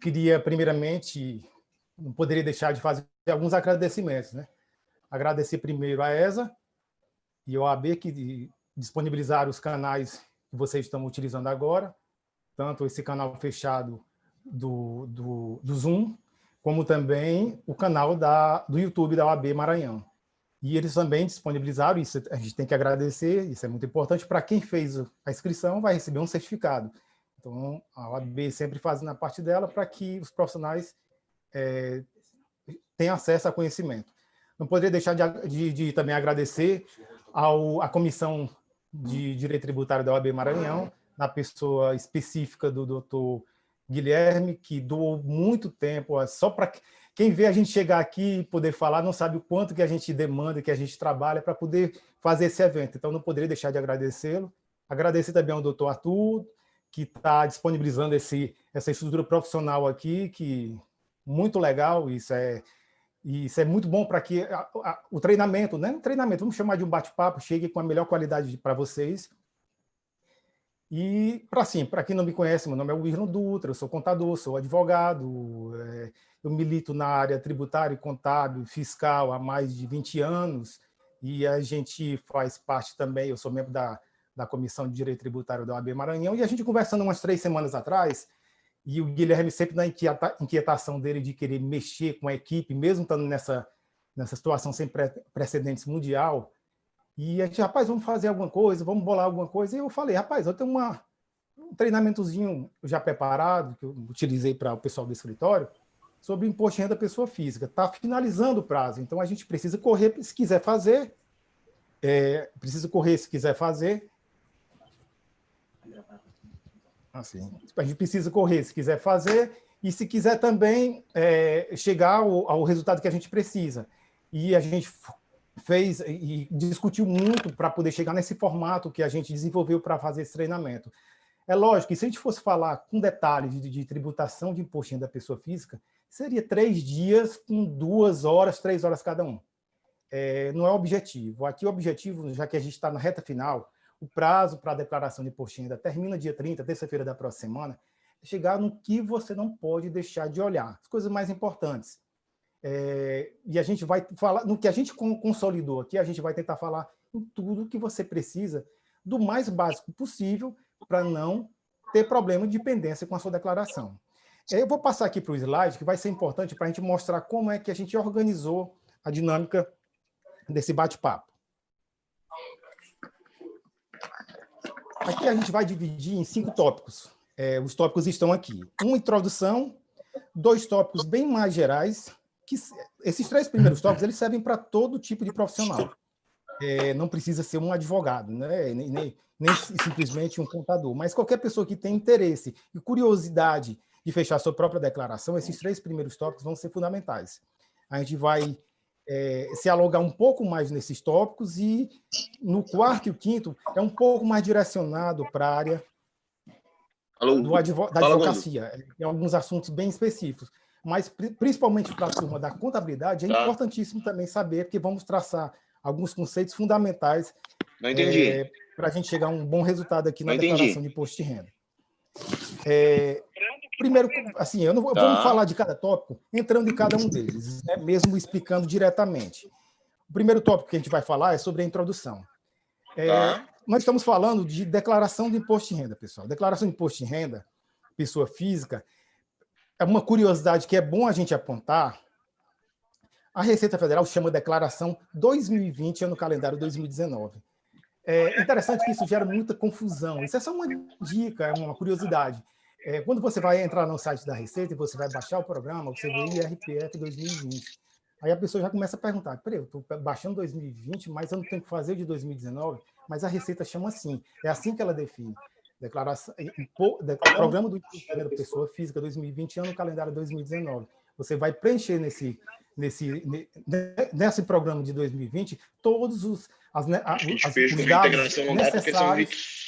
Queria, primeiramente, não poderia deixar de fazer alguns agradecimentos, né? Agradecer primeiro a ESA e a OAB, que disponibilizaram os canais que vocês estão utilizando agora, tanto esse canal fechado do Zoom, como também o canal do YouTube da OAB Maranhão. E eles também disponibilizaram, isso a gente tem que agradecer, isso é muito importante, para quem fez a inscrição vai receber um certificado. Então, a OAB sempre faz na parte dela para que os profissionais tenham acesso a conhecimento. Não poderia deixar de também agradecer à Comissão de Direito Tributário da OAB Maranhão, na pessoa específica do doutor Guilherme, que doou muito tempo, só para quem vê a gente chegar aqui e poder falar, não sabe o quanto que a gente demanda, que a gente trabalha para poder fazer esse evento. Então, não poderia deixar de agradecê-lo. Agradecer também ao doutor Arthur, que está disponibilizando essa estrutura profissional aqui, que muito legal, isso é muito bom para que o treinamento, né? Um treinamento, vamos chamar de um bate-papo, chegue com a melhor qualidade para vocês. E, para quem não me conhece, meu nome é Wilson Dutra, eu sou contador, sou advogado, eu milito na área tributária, contábil, fiscal há mais de 20 anos, e a gente faz parte também, eu sou membro da Comissão de Direito Tributário da OAB Maranhão, e a gente conversando umas 3 semanas atrás, e o Guilherme sempre na inquietação dele de querer mexer com a equipe, mesmo estando nessa situação sem precedentes mundial, e a gente, rapaz, vamos fazer alguma coisa, vamos bolar alguma coisa. E eu falei, rapaz, eu tenho um treinamentozinho já preparado, que eu utilizei para o pessoal do escritório, sobre imposto de renda da pessoa física. Está finalizando o prazo, então a gente precisa correr se quiser fazer. Assim, a gente precisa correr se quiser fazer, e se quiser também chegar ao resultado que a gente precisa. E a gente fez e discutiu muito para poder chegar nesse formato que a gente desenvolveu para fazer esse treinamento. É lógico que se a gente fosse falar com detalhes de tributação de imposto de renda da pessoa física, seria 3 dias com 2 horas, 3 horas cada um. Não é o objetivo. Aqui o objetivo, já que a gente está na reta final, o prazo para a declaração de imposto de renda termina dia 30, terça-feira da próxima semana, é chegar no que você não pode deixar de olhar, as coisas mais importantes. E a gente vai falar, no que a gente consolidou aqui, a gente vai tentar falar em tudo que você precisa, do mais básico possível, para não ter problema de pendência com a sua declaração. Eu vou passar aqui para o slide, que vai ser importante para a gente mostrar como é que a gente organizou a dinâmica desse bate-papo. Aqui a gente vai dividir em 5 tópicos. Os tópicos estão aqui. Uma introdução, 2 tópicos bem mais gerais, que esses 3 primeiros tópicos eles servem para todo tipo de profissional. Não precisa ser um advogado, né? nem simplesmente um contador, mas qualquer pessoa que tem interesse e curiosidade de fechar sua própria declaração, esses 3 primeiros tópicos vão ser fundamentais. A gente vai se alongar um pouco mais nesses tópicos, e no 4º e o 5º é um pouco mais direcionado para a área da advocacia, em alguns assuntos bem específicos. Mas, principalmente para a turma da contabilidade, é importantíssimo também saber, porque vamos traçar alguns conceitos fundamentais para a gente chegar a um bom resultado aqui na declaração de imposto de renda. Primeiro, assim, vamos falar de cada tópico, entrando em cada um deles, né, mesmo explicando diretamente. O primeiro tópico que a gente vai falar é sobre a introdução. Nós estamos falando de declaração de imposto de renda, pessoal. Declaração de imposto de renda, pessoa física, é uma curiosidade que é bom a gente apontar. A Receita Federal chama declaração 2020, no calendário 2019. É interessante que isso gera muita confusão. Isso é só uma dica, é uma curiosidade. Quando você vai entrar no site da Receita e você vai baixar o programa, você vê IRPF 2020. Aí a pessoa já começa a perguntar, peraí, eu estou baixando 2020, mas eu não tenho que fazer de 2019, mas a Receita chama assim, é assim que ela define. Programa do Imposto de Renda Pessoa Física 2020, no calendário 2019. Você vai preencher nesse programa de 2020 todos os dados necessários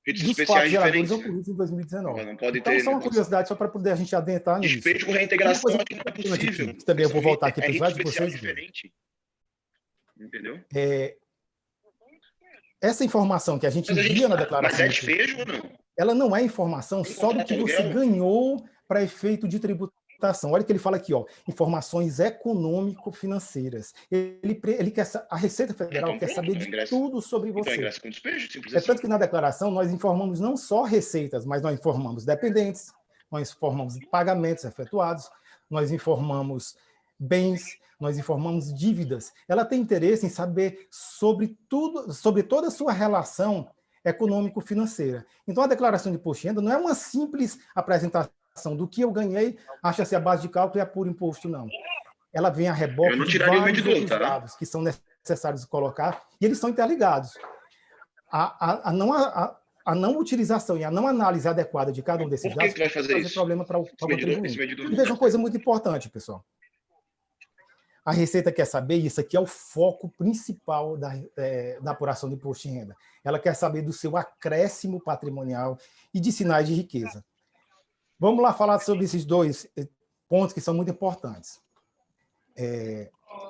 dos fatos geradores ocorridos em 2019. Não pode então, só uma curiosidade, só para poder a gente adentrar nisso. Despejo por reintegração aqui não é possível. Aqui, também eu vou voltar aqui para o slide de vocês verem. Entendeu? Essa informação que a gente envia na declaração... Mas é despejo ou não? Ela não é informação só do que você ganhou para efeito de tributação. Olha o que ele fala aqui, ó, informações econômico-financeiras. Ele quer, a Receita Federal quer saber de tudo sobre você. Então ingressa com despejo, simples É assim. tanto que na declaração nós informamos não só receitas, mas nós informamos dependentes, nós informamos pagamentos efetuados, nós informamos bens, nós informamos dívidas. Ela tem interesse em saber sobre tudo, sobre toda a sua relação econômico-financeira. Então, a declaração de imposto de renda não é uma simples apresentação do que eu ganhei, acha-se a base de cálculo e é puro imposto, não. Ela vem a reboque de vários outros dados que são necessários colocar, e eles são interligados. A não utilização e a não análise adequada de cada um desses dados vai fazer problema para o contribuinte. E veja uma coisa muito importante, pessoal. A Receita quer saber, e isso aqui é o foco principal da apuração do imposto de renda. Ela quer saber do seu acréscimo patrimonial e de sinais de riqueza. Vamos lá falar sobre esses dois pontos que são muito importantes.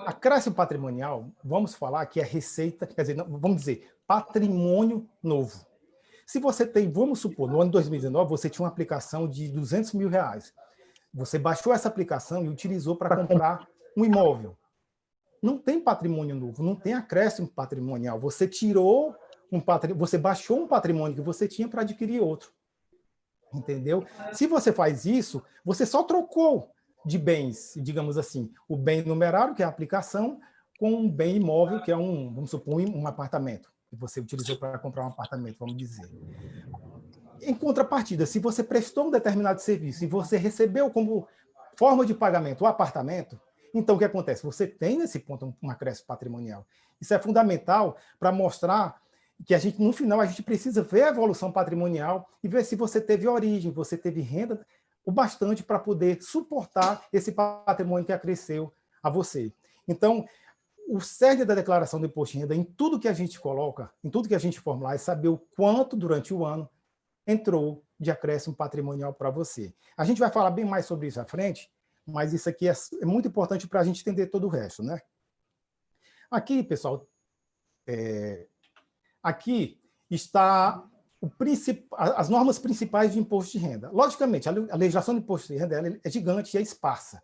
Acréscimo patrimonial, vamos falar que é receita, quer dizer, vamos dizer, patrimônio novo. Se você tem, vamos supor, no ano de 2019, você tinha uma aplicação de R$200 mil. Você baixou essa aplicação e utilizou para comprar um imóvel. Não tem patrimônio novo, não tem acréscimo patrimonial. Você tirou você baixou um patrimônio que você tinha para adquirir outro. Entendeu? Se você faz isso, você só trocou de bens, digamos assim, o bem numerário, que é a aplicação, com um bem imóvel, que é vamos supor, um apartamento, que você utilizou para comprar um apartamento, vamos dizer. Em contrapartida, se você prestou um determinado serviço e você recebeu como forma de pagamento o apartamento, então o que acontece? Você tem nesse ponto um acréscimo patrimonial. Isso é fundamental para mostrar que no final a gente precisa ver a evolução patrimonial e ver se você teve origem, você teve renda o bastante para poder suportar esse patrimônio que acresceu a você. Então, o cerne da declaração do imposto de renda, em tudo que a gente coloca, em tudo que a gente formular, é saber o quanto durante o ano entrou de acréscimo patrimonial para você. A gente vai falar bem mais sobre isso à frente, mas isso aqui é muito importante para a gente entender todo o resto, né? Aqui, pessoal, aqui está as normas principais de imposto de renda. Logicamente, a legislação de imposto de renda é gigante e é esparsa.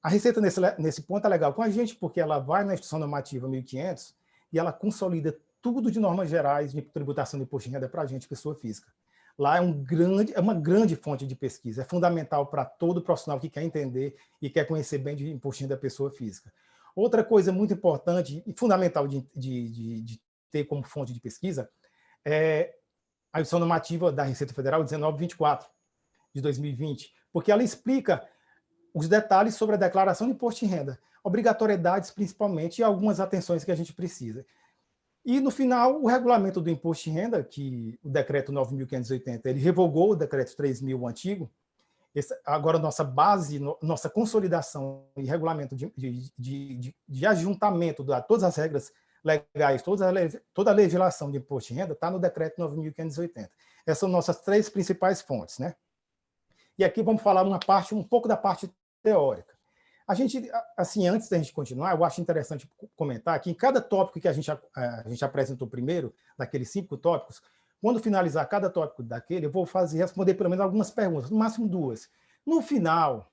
A Receita, nesse ponto, é legal com a gente, porque ela vai na Instituição Normativa 1500 e ela consolida tudo de normas gerais de tributação de imposto de renda para a gente, pessoa física. Lá é uma grande fonte de pesquisa, é fundamental para todo profissional que quer entender e quer conhecer bem de imposto de renda da pessoa física. Outra coisa muito importante e fundamental de ter como fonte de pesquisa é a Instituição Normativa da Receita Federal 1924, de 2020, porque ela explica os detalhes sobre a declaração de imposto de renda, obrigatoriedades principalmente e algumas atenções que a gente precisa. E, no final, o regulamento do imposto de renda, que o decreto 9.580, ele revogou o decreto 3.000 antigo. Agora, nossa base, nossa consolidação e regulamento de ajuntamento de todas as regras legais, toda a legislação de imposto de renda está no decreto 9.580. Essas são nossas três principais fontes, né? E aqui vamos falar um pouco da parte teórica. A gente, assim, antes da gente continuar, eu acho interessante comentar que em cada tópico que a gente apresentou primeiro, daqueles 5 tópicos, quando finalizar cada tópico daquele, eu vou responder pelo menos algumas perguntas, no máximo 2. No final,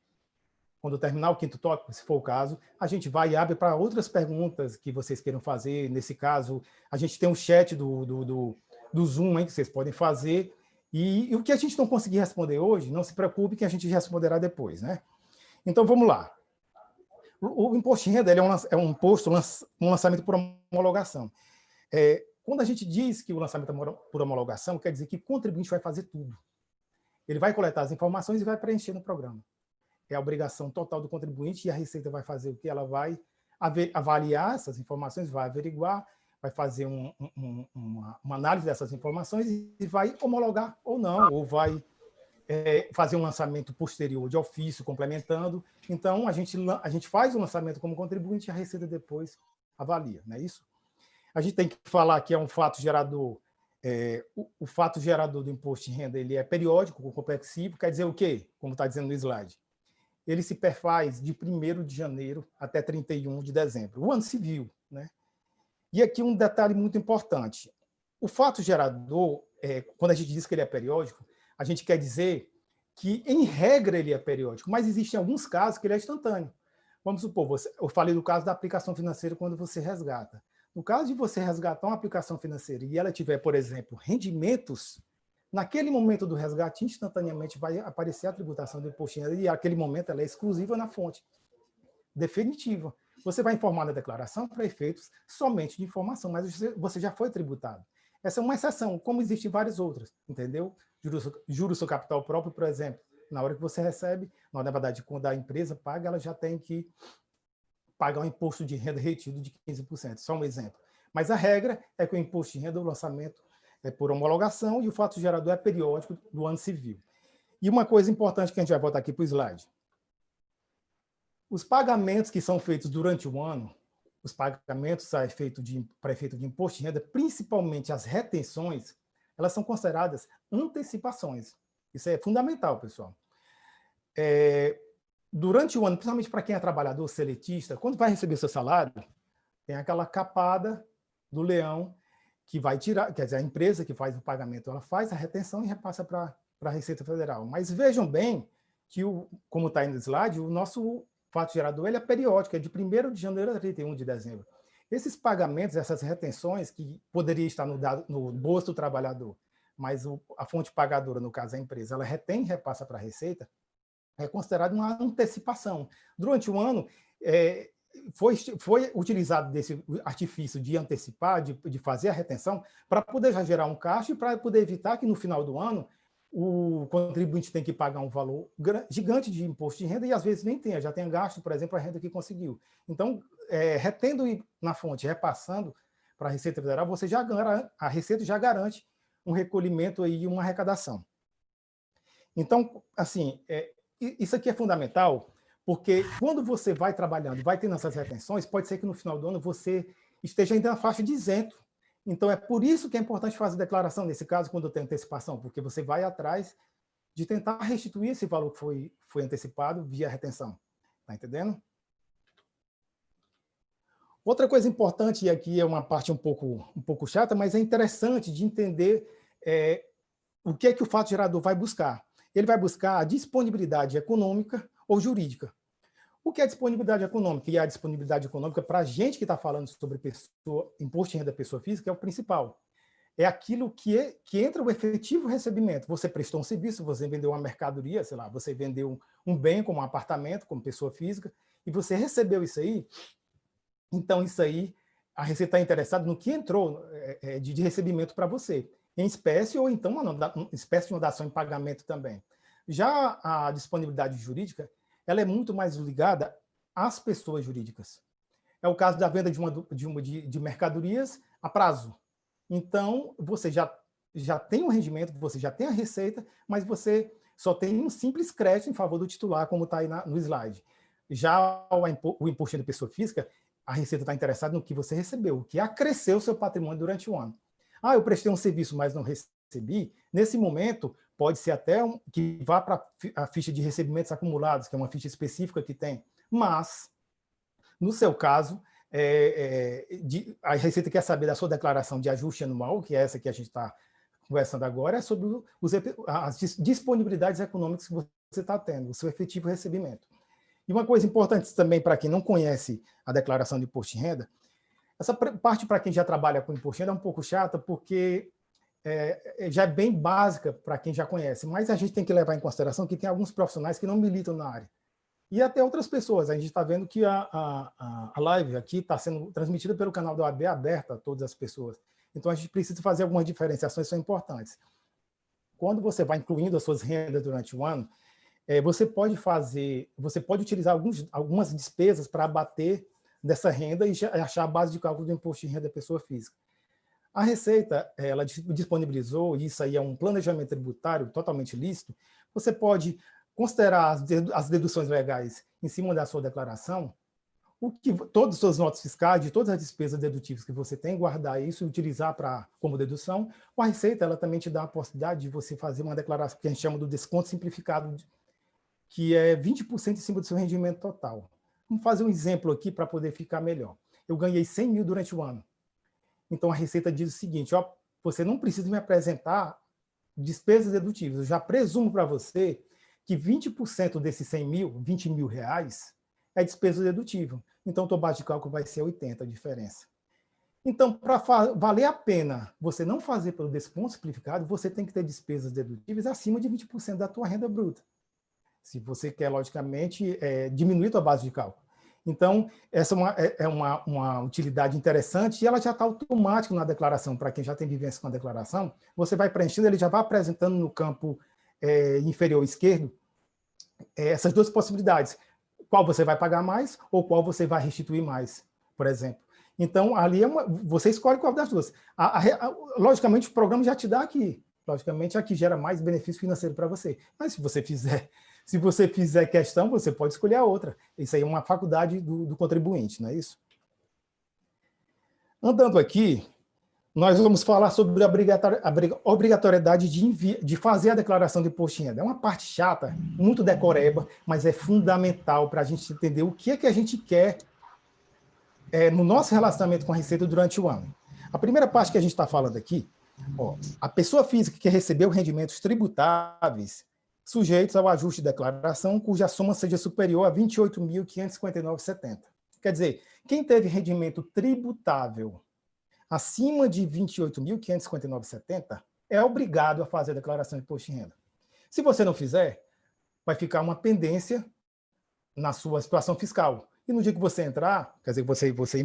quando terminar o 5º tópico, se for o caso, a gente vai e abre para outras perguntas que vocês queiram fazer. Nesse caso, a gente tem um chat do Zoom, hein, que vocês podem fazer. E o que a gente não conseguir responder hoje, não se preocupe que a gente responderá depois, né? Então, vamos lá. O imposto de renda é um imposto, um lançamento por homologação. Quando a gente diz que o lançamento é por homologação, quer dizer que o contribuinte vai fazer tudo. Ele vai coletar as informações e vai preencher no programa. É a obrigação total do contribuinte e a Receita vai fazer o que? Ela vai avaliar essas informações, vai averiguar, vai fazer uma análise dessas informações e vai homologar ou não, ou vai fazer um lançamento posterior de ofício, complementando. Então, a gente faz o lançamento como contribuinte e a Receita depois avalia, não é isso? A gente tem que falar que é um fato gerador. O fato gerador do imposto de renda ele é periódico, complexivo, quer dizer o quê? Como está dizendo no slide. Ele se perfaz de 1º de janeiro até 31 de dezembro, o ano civil, né? E aqui um detalhe muito importante. O fato gerador, quando a gente diz que ele é periódico, a gente quer dizer que, em regra, ele é periódico, mas existem alguns casos que ele é instantâneo. Vamos supor, eu falei do caso da aplicação financeira quando você resgata. No caso de você resgatar uma aplicação financeira e ela tiver, por exemplo, rendimentos, naquele momento do resgate, instantaneamente vai aparecer a tributação do imposto de renda e, naquele momento, ela é exclusiva na fonte, definitiva. Você vai informar na declaração para efeitos somente de informação, mas você já foi tributado. Essa é uma exceção, como existem várias outras, entendeu? Juros sobre capital próprio, por exemplo, na hora que você recebe, na verdade, quando a empresa paga, ela já tem que pagar um imposto de renda retido de 15%, só um exemplo. Mas a regra é que o imposto de renda, o lançamento é por homologação e o fato gerador é periódico do ano civil. E uma coisa importante que a gente vai voltar aqui para o slide. Os pagamentos que são feitos durante o ano, os pagamentos para efeito de imposto de renda, principalmente as retenções, elas são consideradas antecipações. Isso é fundamental, pessoal. Durante o ano, principalmente para quem é trabalhador seletista, quando vai receber seu salário, tem aquela capada do leão que vai tirar, quer dizer, a empresa que faz o pagamento, ela faz a retenção e repassa para a Receita Federal. Mas vejam bem que, como está aí no slide, o nosso fato gerador ele é periódico, é de 1º de janeiro a 31 de dezembro. Esses pagamentos, essas retenções, que poderia estar no bolso do trabalhador, mas a fonte pagadora, no caso a empresa, ela retém e repassa para a Receita, é considerado uma antecipação. Durante o ano, foi utilizado desse artifício de antecipar, de fazer a retenção, para poder já gerar um caixa e para poder evitar que, no final do ano, o contribuinte tem que pagar um valor gigante de imposto de renda e, às vezes, nem tenha, já tenha gasto, por exemplo, a renda que conseguiu. Então, retendo na fonte, repassando para a Receita Federal, a Receita já garante um recolhimento e uma arrecadação. Então, assim, isso aqui é fundamental, porque quando você vai trabalhando, vai tendo essas retenções, pode ser que no final do ano você esteja ainda na faixa de isento. Então, é por isso que é importante fazer declaração, nesse caso, quando tem antecipação, porque você vai atrás de tentar restituir esse valor que foi antecipado via retenção. Está entendendo? Outra coisa importante, e aqui é uma parte um pouco chata, mas é interessante de entender o que é que o fato gerador vai buscar. Ele vai buscar a disponibilidade econômica ou jurídica. O que é disponibilidade econômica? E a disponibilidade econômica, para a gente que está falando sobre imposto de renda da pessoa física, é o principal. É aquilo que entra o efetivo recebimento. Você prestou um serviço, você vendeu uma mercadoria, sei lá, você vendeu um bem como um apartamento, como pessoa física, e você recebeu isso aí. Então, isso aí, a Receita está interessada no que entrou de recebimento para você, em espécie ou então uma espécie de uma dação em pagamento também. Já a disponibilidade jurídica, ela é muito mais ligada às pessoas jurídicas. É o caso da venda de mercadorias a prazo. Então, você já tem um rendimento, você já tem a receita, mas você só tem um simples crédito em favor do titular, como está aí no slide. Já o imposto de pessoa física, a Receita está interessada no que você recebeu, o que acresceu o seu patrimônio durante o ano. Eu prestei um serviço, mas não recebi. Nesse momento, pode ser até que vá para a ficha de recebimentos acumulados, que é uma ficha específica que tem. Mas, no seu caso, a Receita quer saber da sua declaração de ajuste anual, que é essa que a gente está conversando agora, é sobre as disponibilidades econômicas que você está tendo, o seu efetivo recebimento. E uma coisa importante também para quem não conhece a declaração de imposto de renda, essa parte para quem já trabalha com imposto de renda é um pouco chata, porque já é bem básica para quem já conhece, mas a gente tem que levar em consideração que tem alguns profissionais que não militam na área. E até outras pessoas. A gente está vendo que a live aqui está sendo transmitida pelo canal da OAB aberta a todas as pessoas. Então, a gente precisa fazer algumas diferenciações que são importantes. Quando você vai incluindo as suas rendas durante o ano, você pode utilizar algumas despesas para abater dessa renda e achar a base de cálculo do imposto de renda da pessoa física. A Receita, ela disponibilizou, e isso aí é um planejamento tributário totalmente lícito, você pode considerar as deduções legais em cima da sua declaração, todas as suas notas fiscais, de todas as despesas dedutíveis que você tem, guardar isso e utilizar como dedução. A Receita, ela também te dá a possibilidade de você fazer uma declaração que a gente chama do desconto simplificado, que é 20% em cima do seu rendimento total. Vamos fazer um exemplo aqui para poder ficar melhor. Eu ganhei 100 mil durante o ano. Então, a Receita diz o seguinte, você não precisa me apresentar despesas dedutíveis. Eu já presumo para você que 20% desses 100 mil, 20 mil reais, é despesa dedutível. Então, a tua base de cálculo vai ser 80 a diferença. Então, para valer a pena você não fazer pelo desconto simplificado, você tem que ter despesas dedutíveis acima de 20% da tua renda bruta. Se você quer, logicamente, diminuir a tua base de cálculo. Então, essa é uma utilidade interessante e ela já está automática na declaração. Para quem já tem vivência com a declaração, você vai preenchendo, ele já vai apresentando no campo inferior esquerdo essas duas possibilidades. Qual você vai pagar mais ou qual você vai restituir mais, por exemplo. Então, ali você escolhe qual das duas. Logicamente, o programa já te dá aqui. Logicamente, aqui gera mais benefício financeiro para você. Mas se você fizer questão, você pode escolher a outra. Isso aí é uma faculdade do contribuinte, não é isso? Andando aqui, nós vamos falar sobre a obrigatoriedade de fazer a declaração de imposto de renda. É uma parte chata, muito decoreba, mas é fundamental para a gente entender o que é que a gente quer no nosso relacionamento com a Receita durante o ano. A primeira parte que a gente está falando aqui, a pessoa física que recebeu rendimentos tributáveis sujeitos ao ajuste de declaração cuja soma seja superior a R$ 28.559,70. Quer dizer, quem teve rendimento tributável acima de R$ 28.559,70 é obrigado a fazer a declaração de imposto de renda. Se você não fizer, vai ficar uma pendência na sua situação fiscal. E no dia que você entrar, quer dizer, se você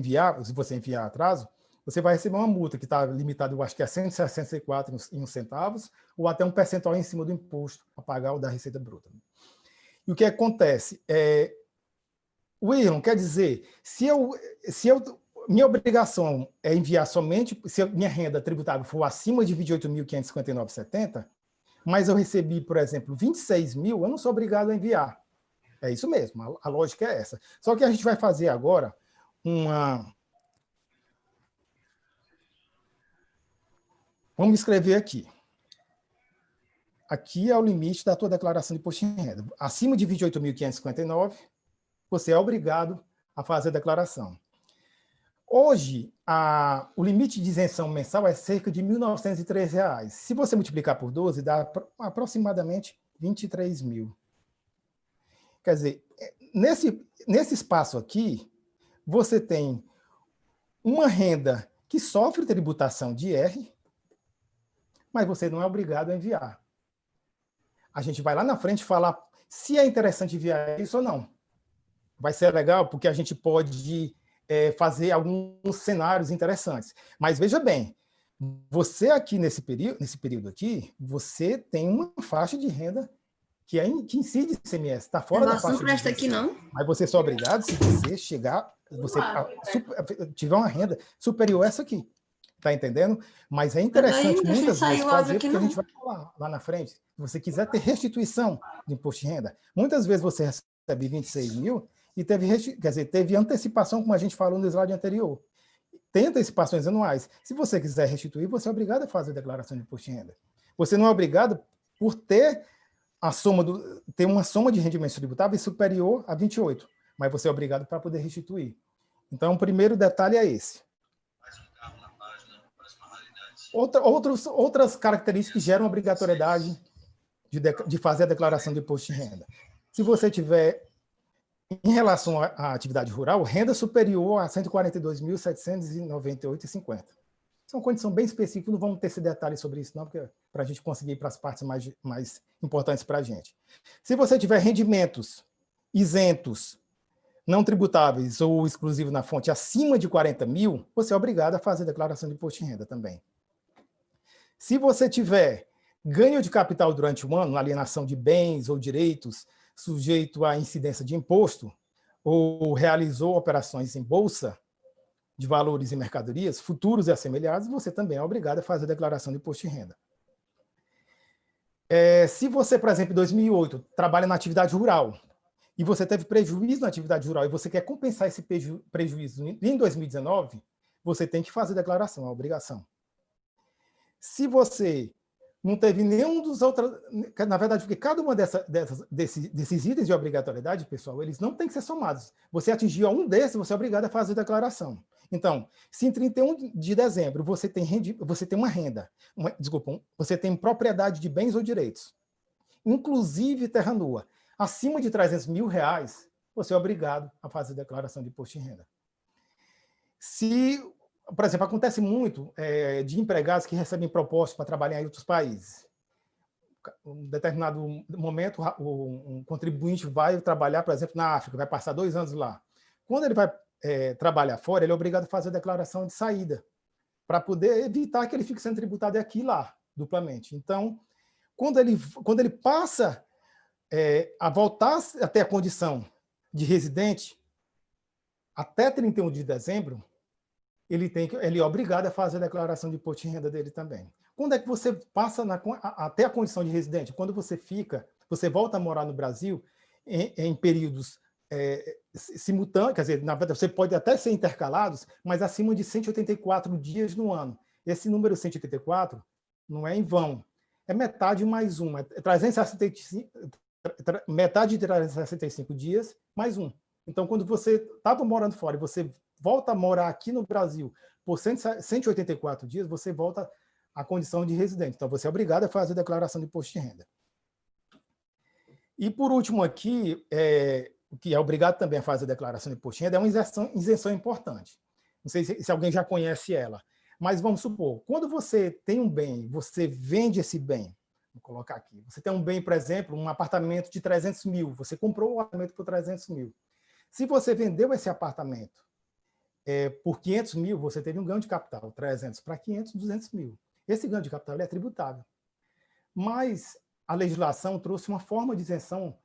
enviar atraso, você vai receber uma multa que está limitada, eu acho que é 164,01 centavos, ou até um percentual em cima do imposto a pagar o da Receita Bruta. E o que acontece? William, quer dizer, minha obrigação é enviar somente, se a minha renda tributável for acima de R$ 28.559,70, mas eu recebi, por exemplo, 26 mil, eu não sou obrigado a enviar. É isso mesmo, a lógica é essa. Só que a gente vai fazer agora Vamos escrever aqui. Aqui é o limite da tua declaração de imposto de renda. Acima de R$ 28.559, você é obrigado a fazer a declaração. Hoje, o limite de isenção mensal é cerca de R$ 1.903. Se você multiplicar por 12, dá aproximadamente 23 mil. Quer dizer, nesse espaço aqui, você tem uma renda que sofre tributação de IR, mas você não é obrigado a enviar. A gente vai lá na frente falar se é interessante enviar isso ou não. Vai ser legal porque a gente pode fazer alguns cenários interessantes. Mas veja bem, você aqui nesse período aqui, você tem uma faixa de renda que incide ICMS, está fora da faixa de aqui não. Mas você só é obrigado se você tiver uma renda superior a essa aqui. Está entendendo? Mas é interessante muitas vezes fazer, porque a gente vai falar lá na frente. Se você quiser ter restituição de imposto de renda, muitas vezes você recebe 26 mil e teve antecipação, como a gente falou no slide anterior. Tem antecipações anuais. Se você quiser restituir, você é obrigado a fazer a declaração de imposto de renda. Você não é obrigado por ter ter uma soma de rendimentos tributáveis superior a 28, mas você é obrigado para poder restituir. Então, o primeiro detalhe é esse. Outras características que geram obrigatoriedade de fazer a declaração de imposto de renda. Se você tiver, em relação à atividade rural, renda superior a R$ 142.798,50. Isso é uma condição bem específica, não vamos ter esse detalhe sobre isso, não, porque para a gente conseguir ir para as partes mais importantes para a gente. Se você tiver rendimentos isentos, não tributáveis ou exclusivos na fonte acima de 40 mil, você é obrigado a fazer a declaração de imposto de renda também. Se você tiver ganho de capital durante o ano, alienação de bens ou direitos sujeito à incidência de imposto, ou realizou operações em bolsa de valores e mercadorias, futuros e assemelhados, você também é obrigado a fazer a declaração de imposto de renda. Se você, por exemplo, em 2008, trabalha na atividade rural, e você teve prejuízo na atividade rural, e você quer compensar esse prejuízo em 2019, você tem que fazer a declaração, a obrigação. Se você não teve nenhum dos outros... Na verdade, porque cada uma desses itens de obrigatoriedade, pessoal, eles não têm que ser somados. Você atingiu um desses, você é obrigado a fazer a declaração. Então, se em 31 de dezembro você tem uma renda, você tem propriedade de bens ou direitos, inclusive terra nua. Acima de R$300 mil, você é obrigado a fazer declaração de imposto de renda. Se, por exemplo, acontece muito de empregados que recebem propostas para trabalhar em outros países. Em um determinado momento, um contribuinte vai trabalhar, por exemplo, na África, vai passar 2 anos lá. Quando ele vai trabalhar fora, ele é obrigado a fazer a declaração de saída, para poder evitar que ele fique sendo tributado aqui e lá, duplamente. Então, quando ele passa a voltar a ter a condição de residente, até 31 de dezembro, ele é obrigado a fazer a declaração de imposto de renda dele também. Quando é que você passa até a condição de residente? Quando você volta a morar no Brasil em períodos simultâneos, quer dizer, na verdade, você pode até ser intercalados, mas acima de 184 dias no ano. Esse número 184 não é em vão, é metade mais um, é 365, metade de 365 dias mais um. Então, quando você estava morando fora e você volta a morar aqui no Brasil por 184 dias, você volta à condição de residente. Então, você é obrigado a fazer a declaração de imposto de renda. E, por último, aqui, o que é obrigado também a fazer a declaração de imposto de renda é uma isenção importante. Não sei se alguém já conhece ela, mas vamos supor, quando você tem um bem, você vende esse bem, vou colocar aqui, você tem um bem, por exemplo, um apartamento de 300 mil, você comprou o apartamento por 300 mil. Se você vendeu esse apartamento por 500 mil, você teve um ganho de capital, 300 para 500, 200 mil. Esse ganho de capital é tributável. Mas a legislação trouxe uma forma de isenção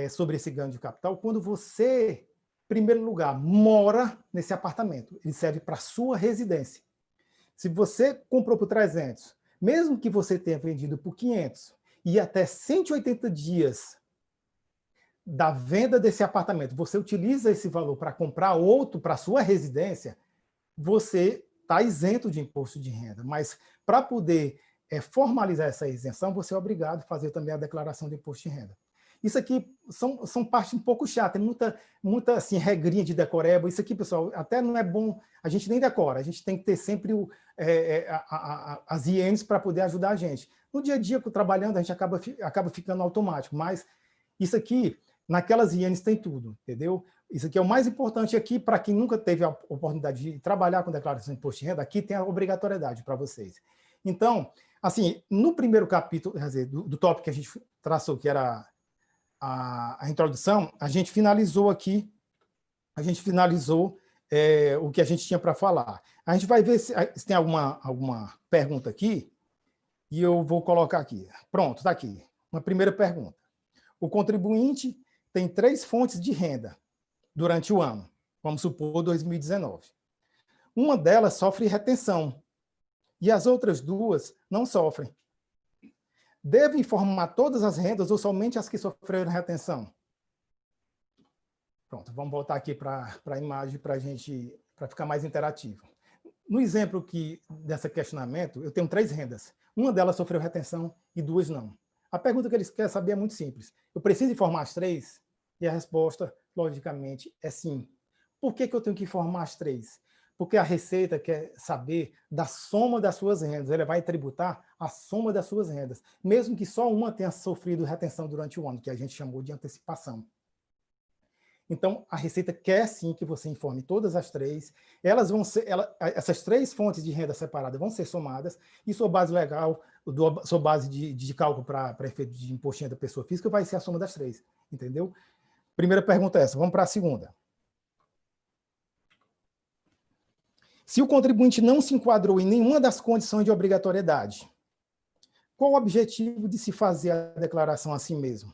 sobre esse ganho de capital quando você, em primeiro lugar, mora nesse apartamento. Ele serve para a sua residência. Se você comprou por 300, mesmo que você tenha vendido por 500 e até 180 dias da venda desse apartamento, você utiliza esse valor para comprar outro para a sua residência, você está isento de imposto de renda. Mas para poder formalizar essa isenção, você é obrigado a fazer também a declaração de imposto de renda. Isso aqui são partes um pouco chatas, tem muita assim, regrinha de decoreba. Isso aqui, pessoal, até não é bom, a gente nem decora, a gente tem que ter sempre as INs para poder ajudar a gente. No dia a dia, trabalhando, a gente acaba ficando automático, mas isso aqui, naquelas INs tem tudo, entendeu? Isso aqui é o mais importante aqui, para quem nunca teve a oportunidade de trabalhar com declaração de imposto de renda, aqui tem a obrigatoriedade para vocês. Então, assim, no primeiro capítulo, quer dizer, do tópico que a gente traçou, que era a introdução, a gente finalizou aqui, o que a gente tinha para falar. A gente vai ver se tem alguma pergunta aqui, e eu vou colocar aqui. Pronto, está aqui. Uma primeira pergunta. O contribuinte tem 3 fontes de renda durante o ano, vamos supor 2019. Uma delas sofre retenção, e as outras 2 não sofrem. Deve informar todas as rendas ou somente as que sofreram retenção? Pronto, vamos voltar aqui para a imagem para ficar mais interativo. No exemplo desse questionamento, eu tenho 3 rendas. Uma delas sofreu retenção e 2 não. A pergunta que eles querem saber é muito simples. Eu preciso informar as 3? E a resposta, logicamente, é sim. Por que eu tenho que informar as 3? Porque a Receita quer saber da soma das suas rendas. Ela vai tributar a soma das suas rendas, mesmo que só uma tenha sofrido retenção durante o ano, que a gente chamou de antecipação. Então, a Receita quer sim que você informe todas as 3. Essas 3 fontes de renda separada vão ser somadas, e sua base legal, sua base de cálculo para efeito de imposto de renda da pessoa física vai ser a soma das 3. Entendeu? Primeira pergunta é essa. Vamos para a segunda. Se o contribuinte não se enquadrou em nenhuma das condições de obrigatoriedade, qual o objetivo de se fazer a declaração assim mesmo?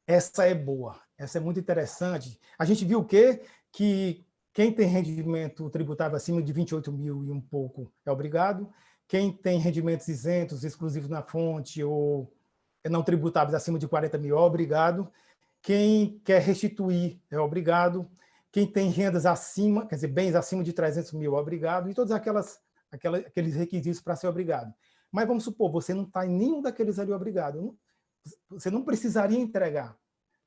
Essa é boa, essa é muito interessante. A gente viu o quê? Que quem tem rendimento tributável acima de 28 mil e um pouco é obrigado, quem tem rendimentos isentos, exclusivos na fonte ou não tributáveis acima de 40 mil é obrigado, quem quer restituir é obrigado, quem tem rendas acima, quer dizer, bens acima de 300 mil é obrigado, e todos aqueles requisitos para ser obrigado. Mas vamos supor, você não está em nenhum daqueles ali obrigado. Você não precisaria entregar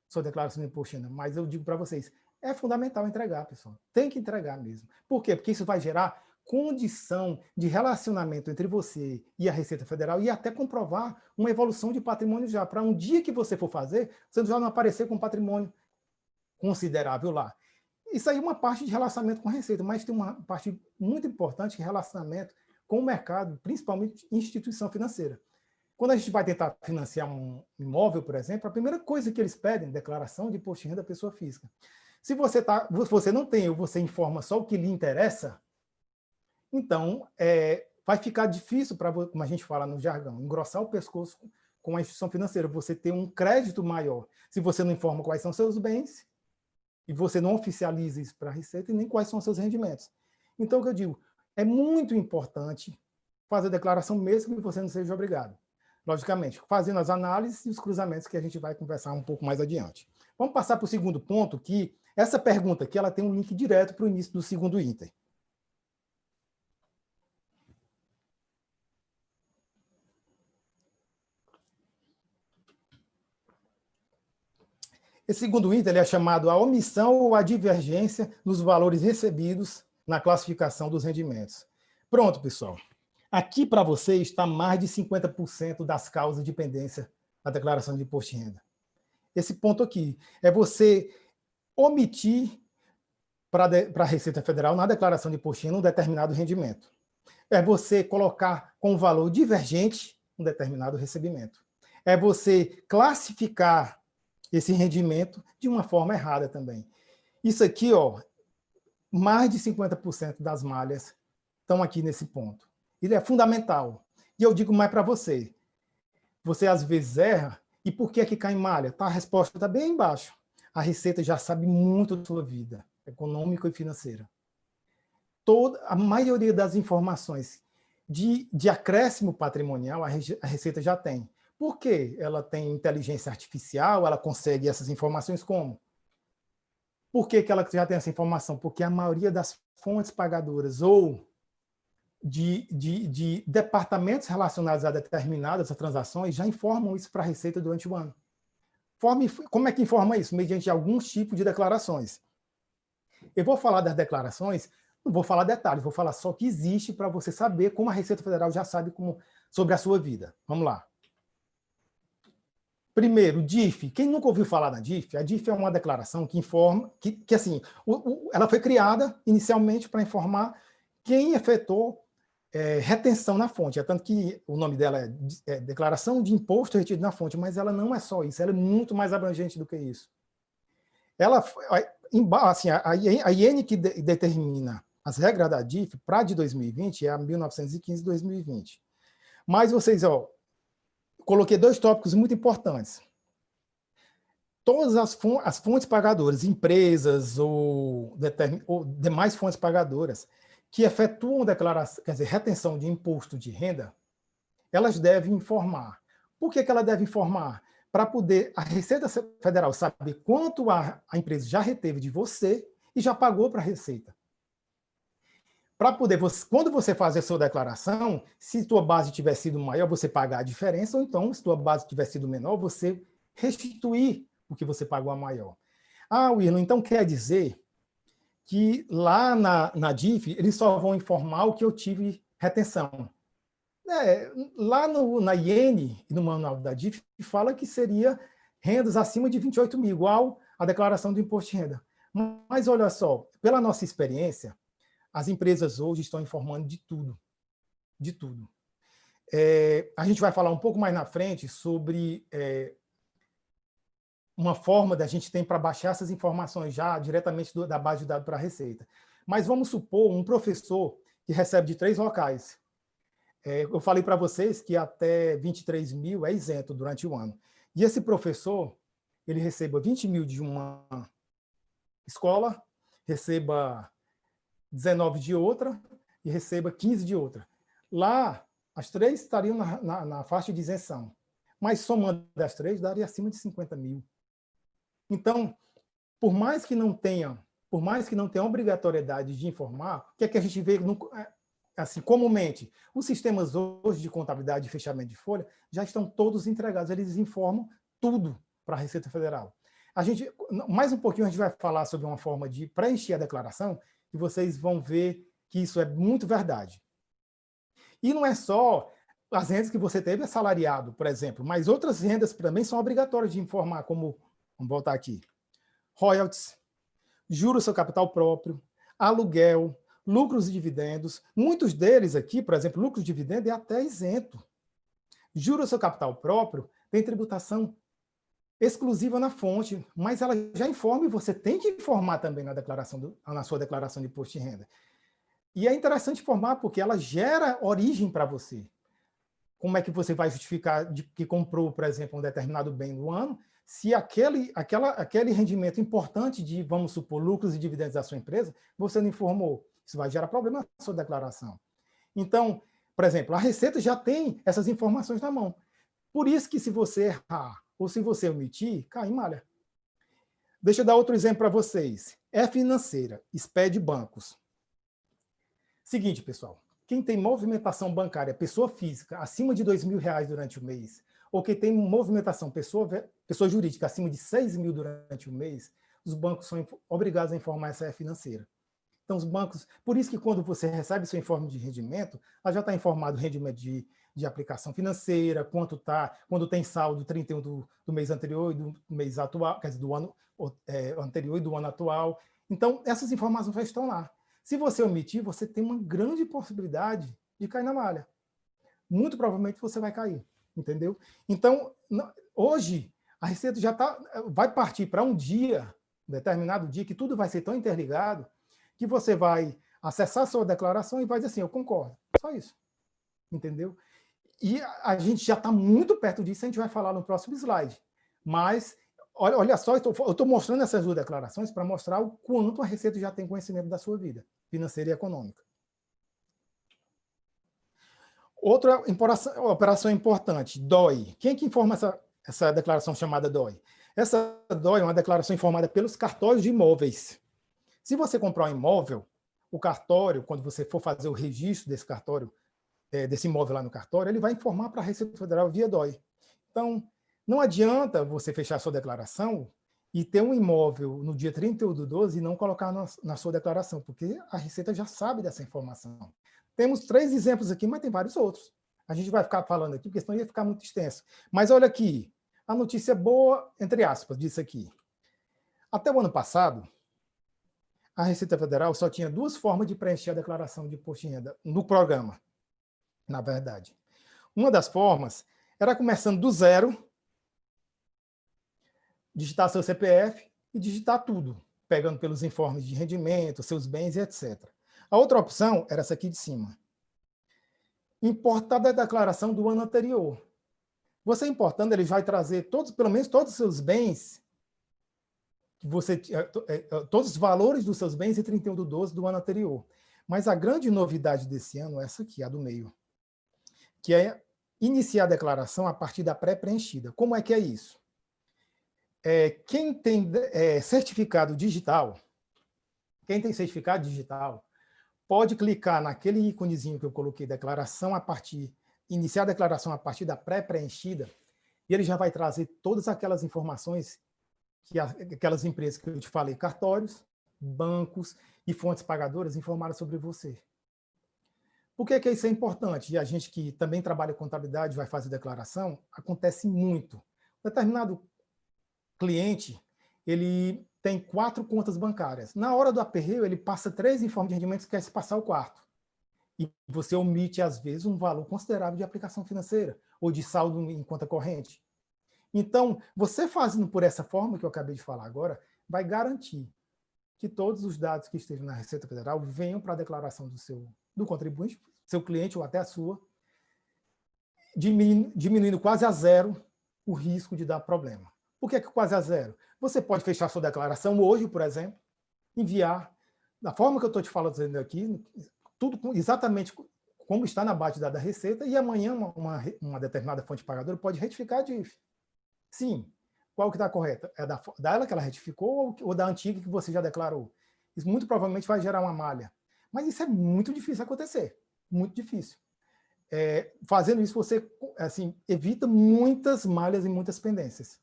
sua declaração de imposto de renda, mas eu digo para vocês, é fundamental entregar, pessoal. Tem que entregar mesmo. Por quê? Porque isso vai gerar condição de relacionamento entre você e a Receita Federal e até comprovar uma evolução de patrimônio já, para um dia que você for fazer, você já não aparecer com patrimônio considerável lá. Isso aí é uma parte de relacionamento com a Receita, mas tem uma parte muito importante que é relacionamento com o mercado, principalmente instituição financeira. Quando a gente vai tentar financiar um imóvel, por exemplo, a primeira coisa que eles pedem é declaração de imposto de renda da pessoa física. Se você não tem ou você informa só o que lhe interessa, então vai ficar difícil para, como a gente fala no jargão, engrossar o pescoço com a instituição financeira, você ter um crédito maior. Se você não informa quais são seus bens, e você não oficializa isso para a Receita, e nem quais são seus rendimentos. Então, o que eu digo, é muito importante fazer a declaração mesmo que você não seja obrigado. Logicamente, fazendo as análises e os cruzamentos que a gente vai conversar um pouco mais adiante. Vamos passar para o segundo ponto, que essa pergunta aqui ela tem um link direto para o início do segundo item. Esse segundo item ele é chamado a omissão ou a divergência dos valores recebidos na classificação dos rendimentos. Pronto, pessoal. Aqui para você está mais de 50% das causas de pendência da declaração de imposto de renda. Esse ponto aqui é você omitir para a Receita Federal na declaração de imposto de renda um determinado rendimento. É você colocar com valor divergente um determinado recebimento. É você classificar esse rendimento de uma forma errada também. Isso aqui, ó, mais de 50% das malhas estão aqui nesse ponto. Ele é fundamental. E eu digo mais para você. Você às vezes erra, e por que cai em malha? Tá, a resposta está bem embaixo. A Receita já sabe muito da sua vida, econômica e financeira. A maioria das informações de acréscimo patrimonial, a Receita já tem. Por quê? Ela tem inteligência artificial, ela consegue essas informações como? Por que ela já tem essa informação? Porque a maioria das fontes pagadoras ou de departamentos relacionados a determinadas transações já informam isso para a Receita durante o ano. Como é que informa isso? Mediante alguns tipos de declarações. Eu vou falar das declarações, não vou falar detalhes, vou falar só que existe para você saber como a Receita Federal já sabe sobre a sua vida. Vamos lá. Primeiro, DIF. Quem nunca ouviu falar da DIF? A DIF é uma declaração que informa, que assim, ela foi criada inicialmente para informar quem efetuou retenção na fonte. É tanto que o nome dela é Declaração de Imposto Retido na Fonte, mas ela não é só isso, ela é muito mais abrangente do que isso. Ela, assim, a IN que determina as regras da DIF para de 2020 é a 1915-2020. Mas vocês, ó, coloquei dois tópicos muito importantes. Todas as fontes pagadoras, empresas ou demais fontes pagadoras que efetuam declaração, quer dizer, retenção de imposto de renda, elas devem informar. Por que ela deve informar? Para poder a Receita Federal saber quanto a empresa já reteve de você e já pagou para a Receita. Para poder, quando você fazer a sua declaração, se tua base tiver sido maior, você pagar a diferença, ou então, se tua base tiver sido menor, você restituir o que você pagou a maior. Ah, Wilson, então quer dizer que lá na DIF, eles só vão informar o que eu tive retenção. Lá na IN, no manual da DIF, fala que seria rendas acima de 28 mil, igual a declaração do imposto de renda. Mas olha só, pela nossa experiência, as empresas hoje estão informando de tudo. De tudo. A gente vai falar um pouco mais na frente sobre uma forma da gente tem para baixar essas informações já diretamente da base de dados para a Receita. Mas vamos supor um professor que recebe de 3 locais. Eu falei para vocês que até 23 mil é isento durante o ano. E esse professor, ele receba 20 mil de uma escola, receba 19 de outra e receba 15 de outra. Lá, as 3 estariam na faixa de isenção. Mas somando as 3, daria acima de 50 mil. Então, por mais que não tenha obrigatoriedade de informar, o que é que a gente vê assim, comumente? Os sistemas hoje de contabilidade e fechamento de folha já estão todos entregados, eles informam tudo para a Receita Federal. Mais um pouquinho a gente vai falar sobre uma forma de preencher a declaração, e vocês vão ver que isso é muito verdade. E não é só as rendas que você teve assalariado, por exemplo, mas outras rendas também são obrigatórias de informar, como, vamos voltar aqui, royalties, juros sobre capital próprio, aluguel, lucros e dividendos. Muitos deles aqui, por exemplo, lucros e dividendos é até isento. Juros sobre capital próprio tem tributação exclusiva na fonte, mas ela já informa e você tem que informar também na sua declaração de imposto de renda. E é interessante informar porque ela gera origem para você. Como é que você vai justificar que comprou, por exemplo, um determinado bem no ano, se aquele rendimento importante de, vamos supor, lucros e dividendos da sua empresa, você não informou? Isso vai gerar problema na sua declaração. Então, por exemplo, a Receita já tem essas informações na mão. Por isso que se você errar ou se você omitir, cai em malha. Deixa eu dar outro exemplo para vocês. É financeira, expede bancos. Seguinte, pessoal. Quem tem movimentação bancária, pessoa física, acima de R$2.000 durante o mês, ou quem tem movimentação pessoa jurídica acima de R$6.000 durante o mês, os bancos são obrigados a informar essa financeira. Então, os bancos... Por isso que quando você recebe seu informe de rendimento, ela já está informado o rendimento de aplicação financeira, quando tem saldo 31 do mês anterior e do mês atual, quer dizer, do ano anterior e do ano atual. Então, essas informações já estão lá. Se você omitir, você tem uma grande possibilidade de cair na malha. Muito provavelmente você vai cair, entendeu? Então, hoje, a Receita já vai partir para um determinado dia, que tudo vai ser tão interligado, que você vai acessar a sua declaração e vai dizer assim, eu concordo. Só isso, entendeu? E a gente já está muito perto disso, a gente vai falar no próximo slide. Mas, olha só, eu estou mostrando essas duas declarações para mostrar o quanto a Receita já tem conhecimento da sua vida financeira e econômica. Outra operação importante, DOI. Quem é que informa essa declaração chamada DOI? Essa DOI é uma declaração informada pelos cartórios de imóveis. Se você comprar um imóvel, o cartório, quando você for fazer o registro desse cartório, desse imóvel lá no cartório, ele vai informar para a Receita Federal via DOI. Então, não adianta você fechar a sua declaração e ter um imóvel no dia 31/12 e não colocar na sua declaração, porque a Receita já sabe dessa informação. Temos 3 exemplos aqui, mas tem vários outros. A gente vai ficar falando aqui, porque senão ia ficar muito extenso. Mas olha aqui, a notícia boa, entre aspas, disso aqui. Até o ano passado, a Receita Federal só tinha 2 formas de preencher a declaração de imposto de renda no programa, na verdade. Uma das formas era começando do zero, digitar seu CPF e digitar tudo, pegando pelos informes de rendimento, seus bens e etc. A outra opção era essa aqui de cima. Importar da declaração do ano anterior. Você importando, ele vai trazer pelo menos todos os seus bens, todos os valores dos seus bens em 31/12 do ano anterior. Mas a grande novidade desse ano é essa aqui, a do meio, que é iniciar a declaração a partir da pré-preenchida. Como é que é isso? Quem tem certificado digital, pode clicar naquele íconezinho que eu coloquei, iniciar a declaração a partir da pré-preenchida, e ele já vai trazer todas aquelas informações que aquelas empresas que eu te falei, cartórios, bancos e fontes pagadoras informaram sobre você. Por que isso é importante? E a gente que também trabalha com contabilidade, vai fazer declaração, acontece muito. Determinado cliente, ele tem 4 contas bancárias. Na hora do aperreio, ele passa 3 informes de rendimentos e quer se passar o 4º. E você omite, às vezes, um valor considerável de aplicação financeira ou de saldo em conta corrente. Então, você fazendo por essa forma que eu acabei de falar agora, vai garantir que todos os dados que estejam na Receita Federal venham para a declaração do contribuinte, seu cliente ou até a sua, diminuindo quase a zero o risco de dar problema. Por que quase a zero? Você pode fechar sua declaração hoje, por exemplo, enviar, da forma que eu estou te falando aqui, tudo exatamente como está na base de dados da Receita, e amanhã uma determinada fonte pagadora pode retificar a DIF. Sim. Qual que está correta? É dela que ela retificou ou da antiga que você já declarou? Isso muito provavelmente vai gerar uma malha. Mas isso é muito difícil acontecer. Muito difícil. Fazendo isso, você evita muitas malhas e muitas pendências.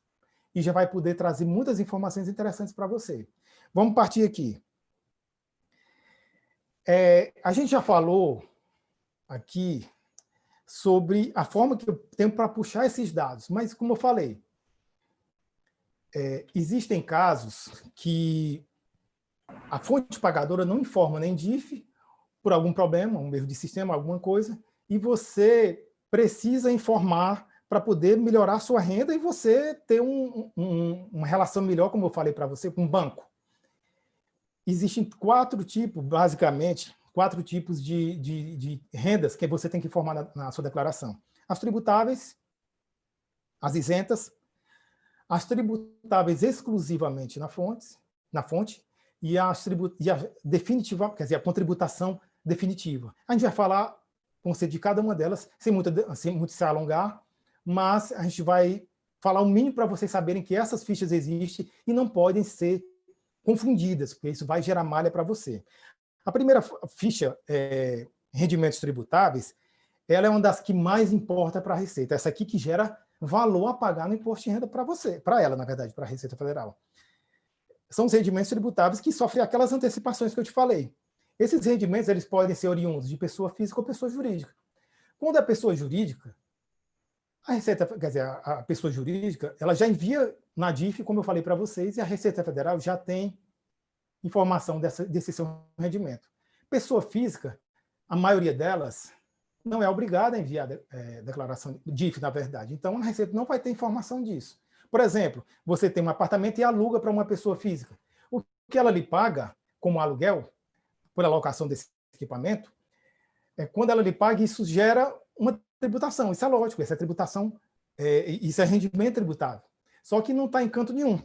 E já vai poder trazer muitas informações interessantes para você. Vamos partir aqui. A gente já falou aqui sobre a forma que eu tenho para puxar esses dados, mas, como eu falei, existem casos que a fonte pagadora não informa nem DIF por algum problema, um erro de sistema, alguma coisa, e você precisa informar para poder melhorar a sua renda e você ter uma relação melhor, como eu falei para você, com o banco. Existem quatro tipos, basicamente, de rendas que você tem que informar na sua declaração. As tributáveis, as isentas, as tributáveis exclusivamente na fonte e a definitiva, quer dizer, a contributação definitiva. A gente vai falar de cada uma delas, sem muito se alongar, mas a gente vai falar o mínimo para vocês saberem que essas fichas existem e não podem ser confundidas, porque isso vai gerar malha para você. A primeira ficha, rendimentos tributáveis, ela é uma das que mais importa para a Receita. Essa aqui que gera valor a pagar no imposto de renda para você, para ela, na verdade, para a Receita Federal. São os rendimentos tributáveis que sofrem aquelas antecipações que eu te falei. Esses rendimentos eles podem ser oriundos de pessoa física ou pessoa jurídica. Quando é pessoa jurídica, a Receita, quer dizer, a pessoa jurídica, ela já envia na DIF, como eu falei para vocês, e a Receita Federal já tem informação desse seu rendimento. Pessoa física, a maioria delas não é obrigada a enviar declaração DIF, na verdade. Então, a Receita não vai ter informação disso. Por exemplo, você tem um apartamento e aluga para uma pessoa física. O que ela lhe paga como aluguel, por alocação desse equipamento, quando ela lhe paga, isso gera uma tributação. Isso é lógico, essa tributação, isso é rendimento tributável. Só que não está em canto nenhum.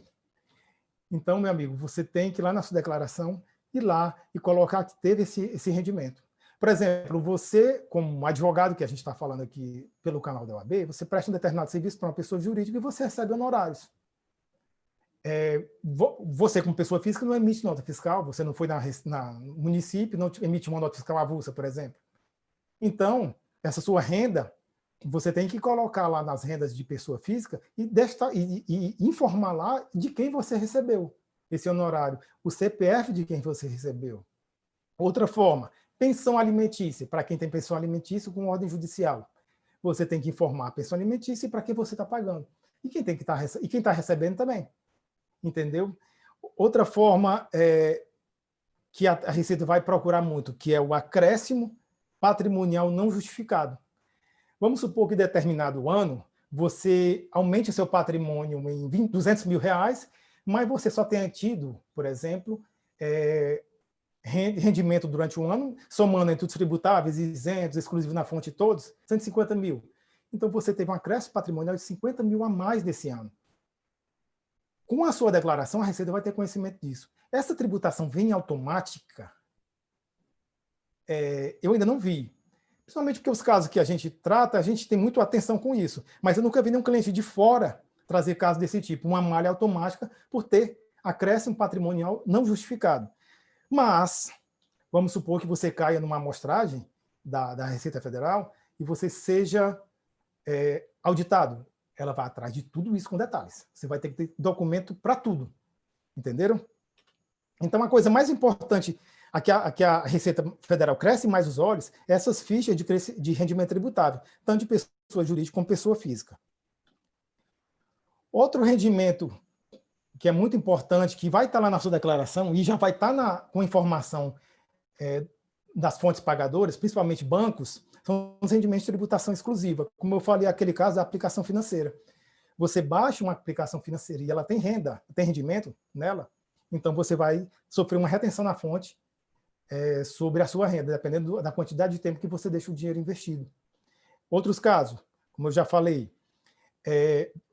Então, meu amigo, você tem que ir lá na sua declaração, ir lá e colocar que teve esse rendimento. Por exemplo, você, como advogado, que a gente está falando aqui pelo canal da OAB, você presta um determinado serviço para uma pessoa jurídica e você recebe honorários. Você, como pessoa física, não emite nota fiscal, você não foi no município, não emite uma nota fiscal avulsa, por exemplo. Então, essa sua renda, você tem que colocar lá nas rendas de pessoa física e informar lá de quem você recebeu esse honorário, o CPF de quem você recebeu. Outra forma, pensão alimentícia, para quem tem pensão alimentícia com ordem judicial. Você tem que informar a pensão alimentícia para quem você está pagando. E quem está recebendo também. Entendeu? Outra forma que a Receita vai procurar muito, que é o acréscimo patrimonial não justificado. Vamos supor que em determinado ano você aumente o seu patrimônio em 200 mil reais, mas você só tenha tido, por exemplo, rendimento durante um ano, somando entre os tributáveis, isentos, exclusivos na fonte todos, 150 mil. Então você teve um acréscimo patrimonial de 50 mil a mais desse ano. Com a sua declaração, a Receita vai ter conhecimento disso. Essa tributação vem automática? Eu ainda não vi. Principalmente porque os casos que a gente trata, a gente tem muito atenção com isso. Mas eu nunca vi nenhum cliente de fora trazer casos desse tipo, uma malha automática por ter acréscimo patrimonial não justificado. Mas, vamos supor que você caia numa amostragem da Receita Federal e você seja auditado. Ela vai atrás de tudo isso com detalhes. Você vai ter que ter documento para tudo. Entenderam? Então, a coisa mais importante que a Receita Federal cresce mais os olhos, essas fichas de rendimento tributável, tanto de pessoa jurídica como pessoa física. Outro rendimento que é muito importante, que vai estar lá na sua declaração e já vai estar com informação das fontes pagadoras, principalmente bancos, são os rendimentos de tributação exclusiva. Como eu falei, aquele caso da aplicação financeira. Você baixa uma aplicação financeira e ela tem rendimento nela, então você vai sofrer uma retenção na fonte sobre a sua renda, dependendo da quantidade de tempo que você deixa o dinheiro investido. Outros casos, como eu já falei,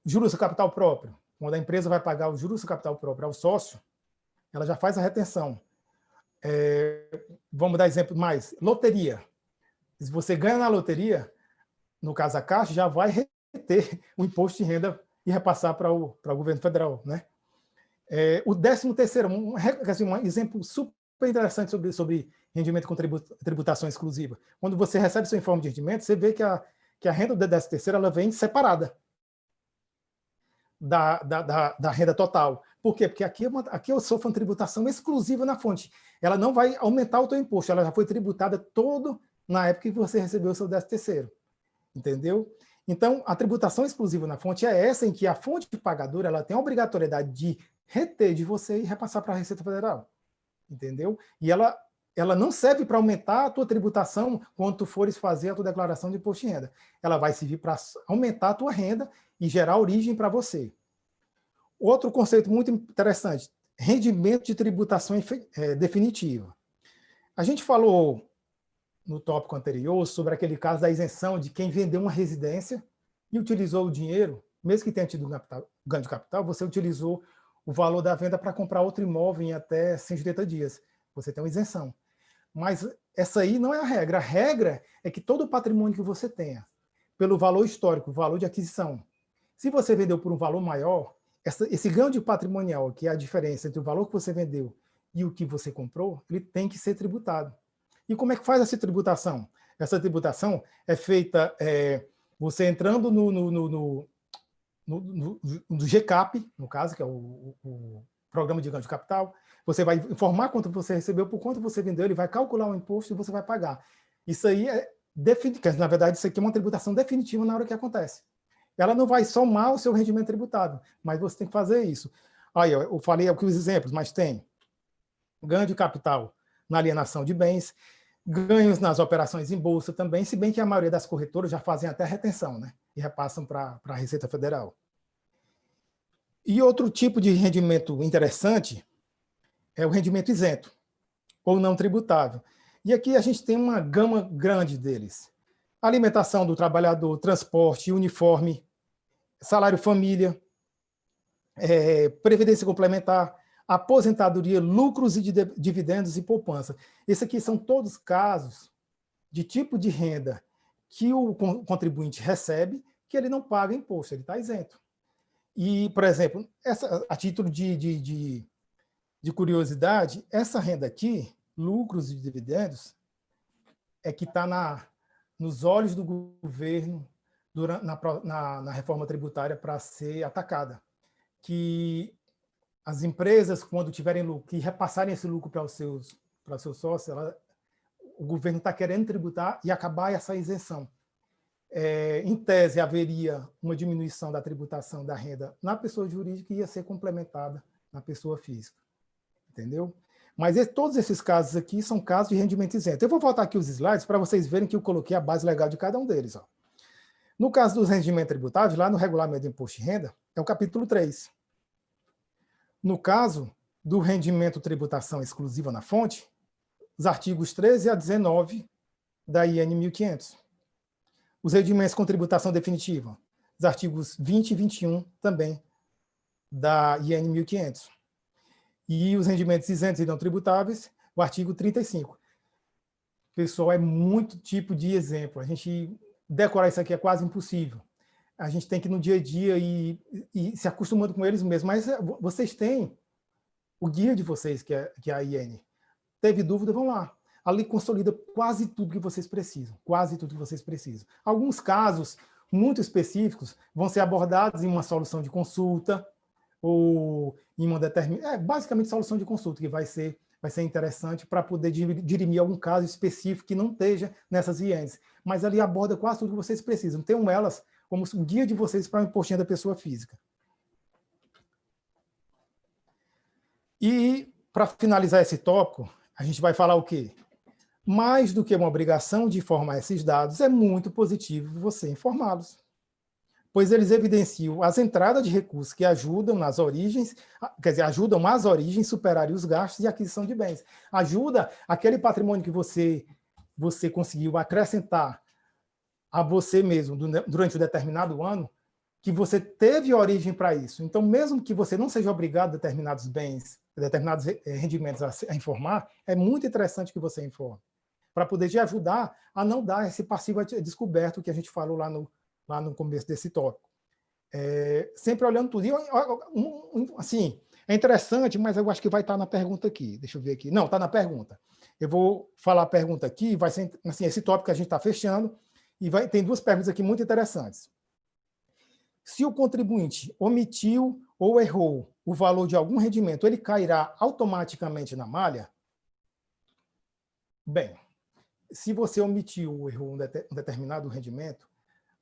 juros sobre capital próprio. Quando a empresa vai pagar o juros sobre capital próprio ao sócio, ela já faz a retenção. Vamos dar exemplo mais. Loteria. Se você ganha na loteria, no caso a Caixa, já vai reter o imposto de renda e repassar para o governo federal. Né? O 13º, um exemplo super interessante sobre rendimento com tributação exclusiva. Quando você recebe seu informe de rendimento, você vê que a renda do 13º ela vem separada. da renda total. Por quê? Porque aqui eu sofro uma tributação exclusiva na fonte. Ela não vai aumentar o teu imposto, ela já foi tributada todo na época que você recebeu o seu 13º. Entendeu? Então, a tributação exclusiva na fonte é essa em que a fonte pagadora ela tem a obrigatoriedade de reter de você e repassar para a Receita Federal. Entendeu? E ela não serve para aumentar a tua tributação quando tu fores fazer a tua declaração de imposto de renda. Ela vai servir para aumentar a tua renda e gerar origem para você. Outro conceito muito interessante, rendimento de tributação definitiva. A gente falou no tópico anterior sobre aquele caso da isenção de quem vendeu uma residência e utilizou o dinheiro, mesmo que tenha tido ganho de capital, você utilizou o valor da venda para comprar outro imóvel em até 180 dias. Você tem uma isenção. Mas essa aí não é a regra. A regra é que todo o patrimônio que você tenha, pelo valor histórico, o valor de aquisição, se você vendeu por um valor maior, esse ganho de patrimonial, que é a diferença entre o valor que você vendeu e o que você comprou, ele tem que ser tributado. E como é que faz essa tributação? Essa tributação é feita você entrando no GCAP, no caso, que é o Programa de Ganho de Capital, você vai informar quanto você recebeu, por quanto você vendeu, ele vai calcular o imposto e você vai pagar. Isso aí na verdade, isso aqui é uma tributação definitiva na hora que acontece. Ela não vai somar o seu rendimento tributável, mas você tem que fazer isso. Aí, eu falei aqui os exemplos, mas tem ganho de capital na alienação de bens, ganhos nas operações em bolsa também, se bem que a maioria das corretoras já fazem até retenção, né? E repassam para a Receita Federal. E outro tipo de rendimento interessante é o rendimento isento, ou não tributável. E aqui a gente tem uma gama grande deles. Alimentação do trabalhador, transporte, uniforme, salário família, previdência complementar, aposentadoria, lucros e dividendos e poupança. Esses aqui são todos casos de tipo de renda que o contribuinte recebe, que ele não paga imposto, ele está isento. E, por exemplo, a título de curiosidade, essa renda aqui, lucros e dividendos, é que está nos olhos do governo na reforma tributária para ser atacada. Que as empresas, quando tiverem lucro, que repassarem esse lucro para os seus sócios, o governo está querendo tributar e acabar essa isenção. Em tese, haveria uma diminuição da tributação da renda na pessoa jurídica e ia ser complementada na pessoa física. Entendeu? Mas todos esses casos aqui são casos de rendimento isento. Eu vou voltar aqui os slides para vocês verem que eu coloquei a base legal de cada um deles. Ó. No caso dos rendimentos tributáveis, lá no Regulamento de Imposto de Renda, é o capítulo 3. No caso do rendimento tributação exclusiva na fonte, os artigos 13 a 19 da IN 1500. Os rendimentos com tributação definitiva, os artigos 20 e 21 também da IN 1500. E os rendimentos isentos e não tributáveis, o artigo 35. Pessoal, é muito tipo de exemplo. A gente decorar isso aqui é quase impossível. A gente tem que ir no dia a dia e se acostumando com eles mesmos. Mas vocês têm o guia de vocês, que é a IN. Teve dúvida, vão lá. Ali consolida quase tudo que vocês precisam. Quase tudo que vocês precisam. Alguns casos muito específicos vão ser abordados em uma solução de consulta ou em uma determinada... basicamente solução de consulta, que vai ser interessante para poder dirimir algum caso específico que não esteja nessas INs. Mas ali aborda quase tudo que vocês precisam. Tem elas como o guia de vocês para o imposto da pessoa física. E, para finalizar esse tópico, a gente vai falar o quê? Mais do que uma obrigação de informar esses dados, é muito positivo você informá-los, pois eles evidenciam as entradas de recursos que ajudam as origens a superarem os gastos de aquisição de bens. Ajuda aquele patrimônio que você conseguiu acrescentar a você mesmo durante um determinado ano, que você teve origem para isso. Então, mesmo que você não seja obrigado a determinados bens, determinados rendimentos a informar, é muito interessante que você informe, para poder te ajudar a não dar esse passivo descoberto que a gente falou lá no começo desse tópico. Sempre olhando tudo. E, assim, é interessante, mas eu acho que vai estar na pergunta aqui. Deixa eu ver aqui. Não, está na pergunta. Eu vou falar a pergunta aqui, vai ser assim, esse tópico que a gente está fechando, e tem duas perguntas aqui muito interessantes. Se o contribuinte omitiu ou errou o valor de algum rendimento, ele cairá automaticamente na malha? Bem, se você omitiu ou errou um determinado rendimento,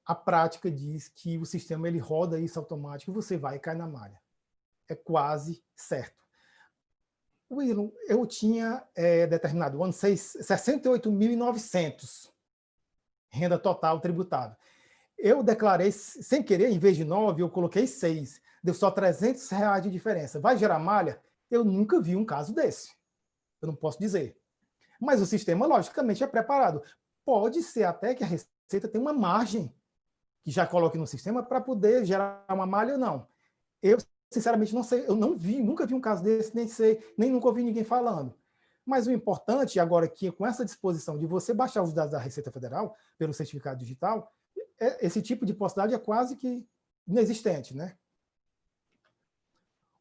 a prática diz que o sistema ele roda isso automático e você vai cair na malha. É quase certo. Wilson, eu tinha determinado ano 68.900 renda total tributável. Eu declarei, sem querer, em vez de 9, eu coloquei 6. Deu só R$300 de diferença. Vai gerar malha? Eu nunca vi um caso desse. Eu não posso dizer. Mas o sistema, logicamente, é preparado. Pode ser até que a Receita tenha uma margem que já coloque no sistema para poder gerar uma malha ou não. Eu, sinceramente, não sei. Eu não vi, nunca vi um caso desse, nem sei, nem nunca ouvi ninguém falando. Mas o importante agora é que, com essa disposição de você baixar os dados da Receita Federal pelo certificado digital, esse tipo de possibilidade é quase que inexistente, né?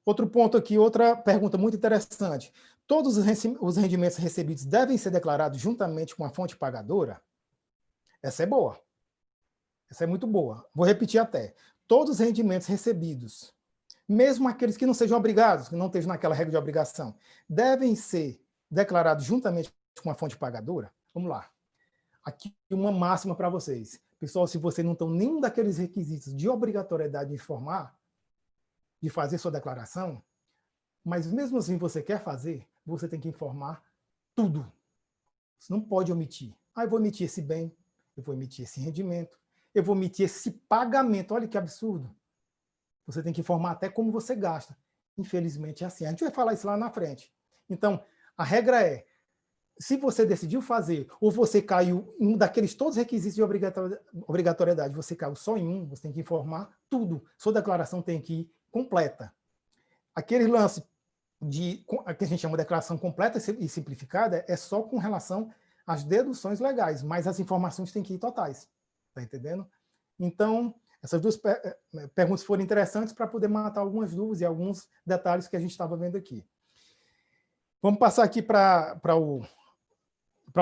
Outro ponto aqui, outra pergunta muito interessante. Todos os rendimentos recebidos devem ser declarados juntamente com a fonte pagadora? Essa é boa. Essa é muito boa. Vou repetir até. Todos os rendimentos recebidos, mesmo aqueles que não sejam obrigados, que não estejam naquela regra de obrigação, devem ser declarados juntamente com a fonte pagadora? Vamos lá. Aqui uma máxima para vocês. Pessoal, se você não tem nenhum daqueles requisitos de obrigatoriedade de informar, de fazer sua declaração, mas mesmo assim você quer fazer, você tem que informar tudo. Você não pode omitir. Eu vou omitir esse bem, eu vou omitir esse rendimento, eu vou omitir esse pagamento. Olha que absurdo. Você tem que informar até como você gasta. Infelizmente é assim. A gente vai falar isso lá na frente. Então, a regra é, se você decidiu fazer, ou você caiu em um daqueles todos os requisitos de obrigatoriedade, você caiu só em um, você tem que informar tudo. Sua declaração tem que ir completa. Aquele lance que a gente chama de declaração completa e simplificada é só com relação às deduções legais, mas as informações têm que ir totais. Está entendendo? Então, essas duas perguntas foram interessantes para poder matar algumas dúvidas e alguns detalhes que a gente estava vendo aqui. Vamos passar aqui para o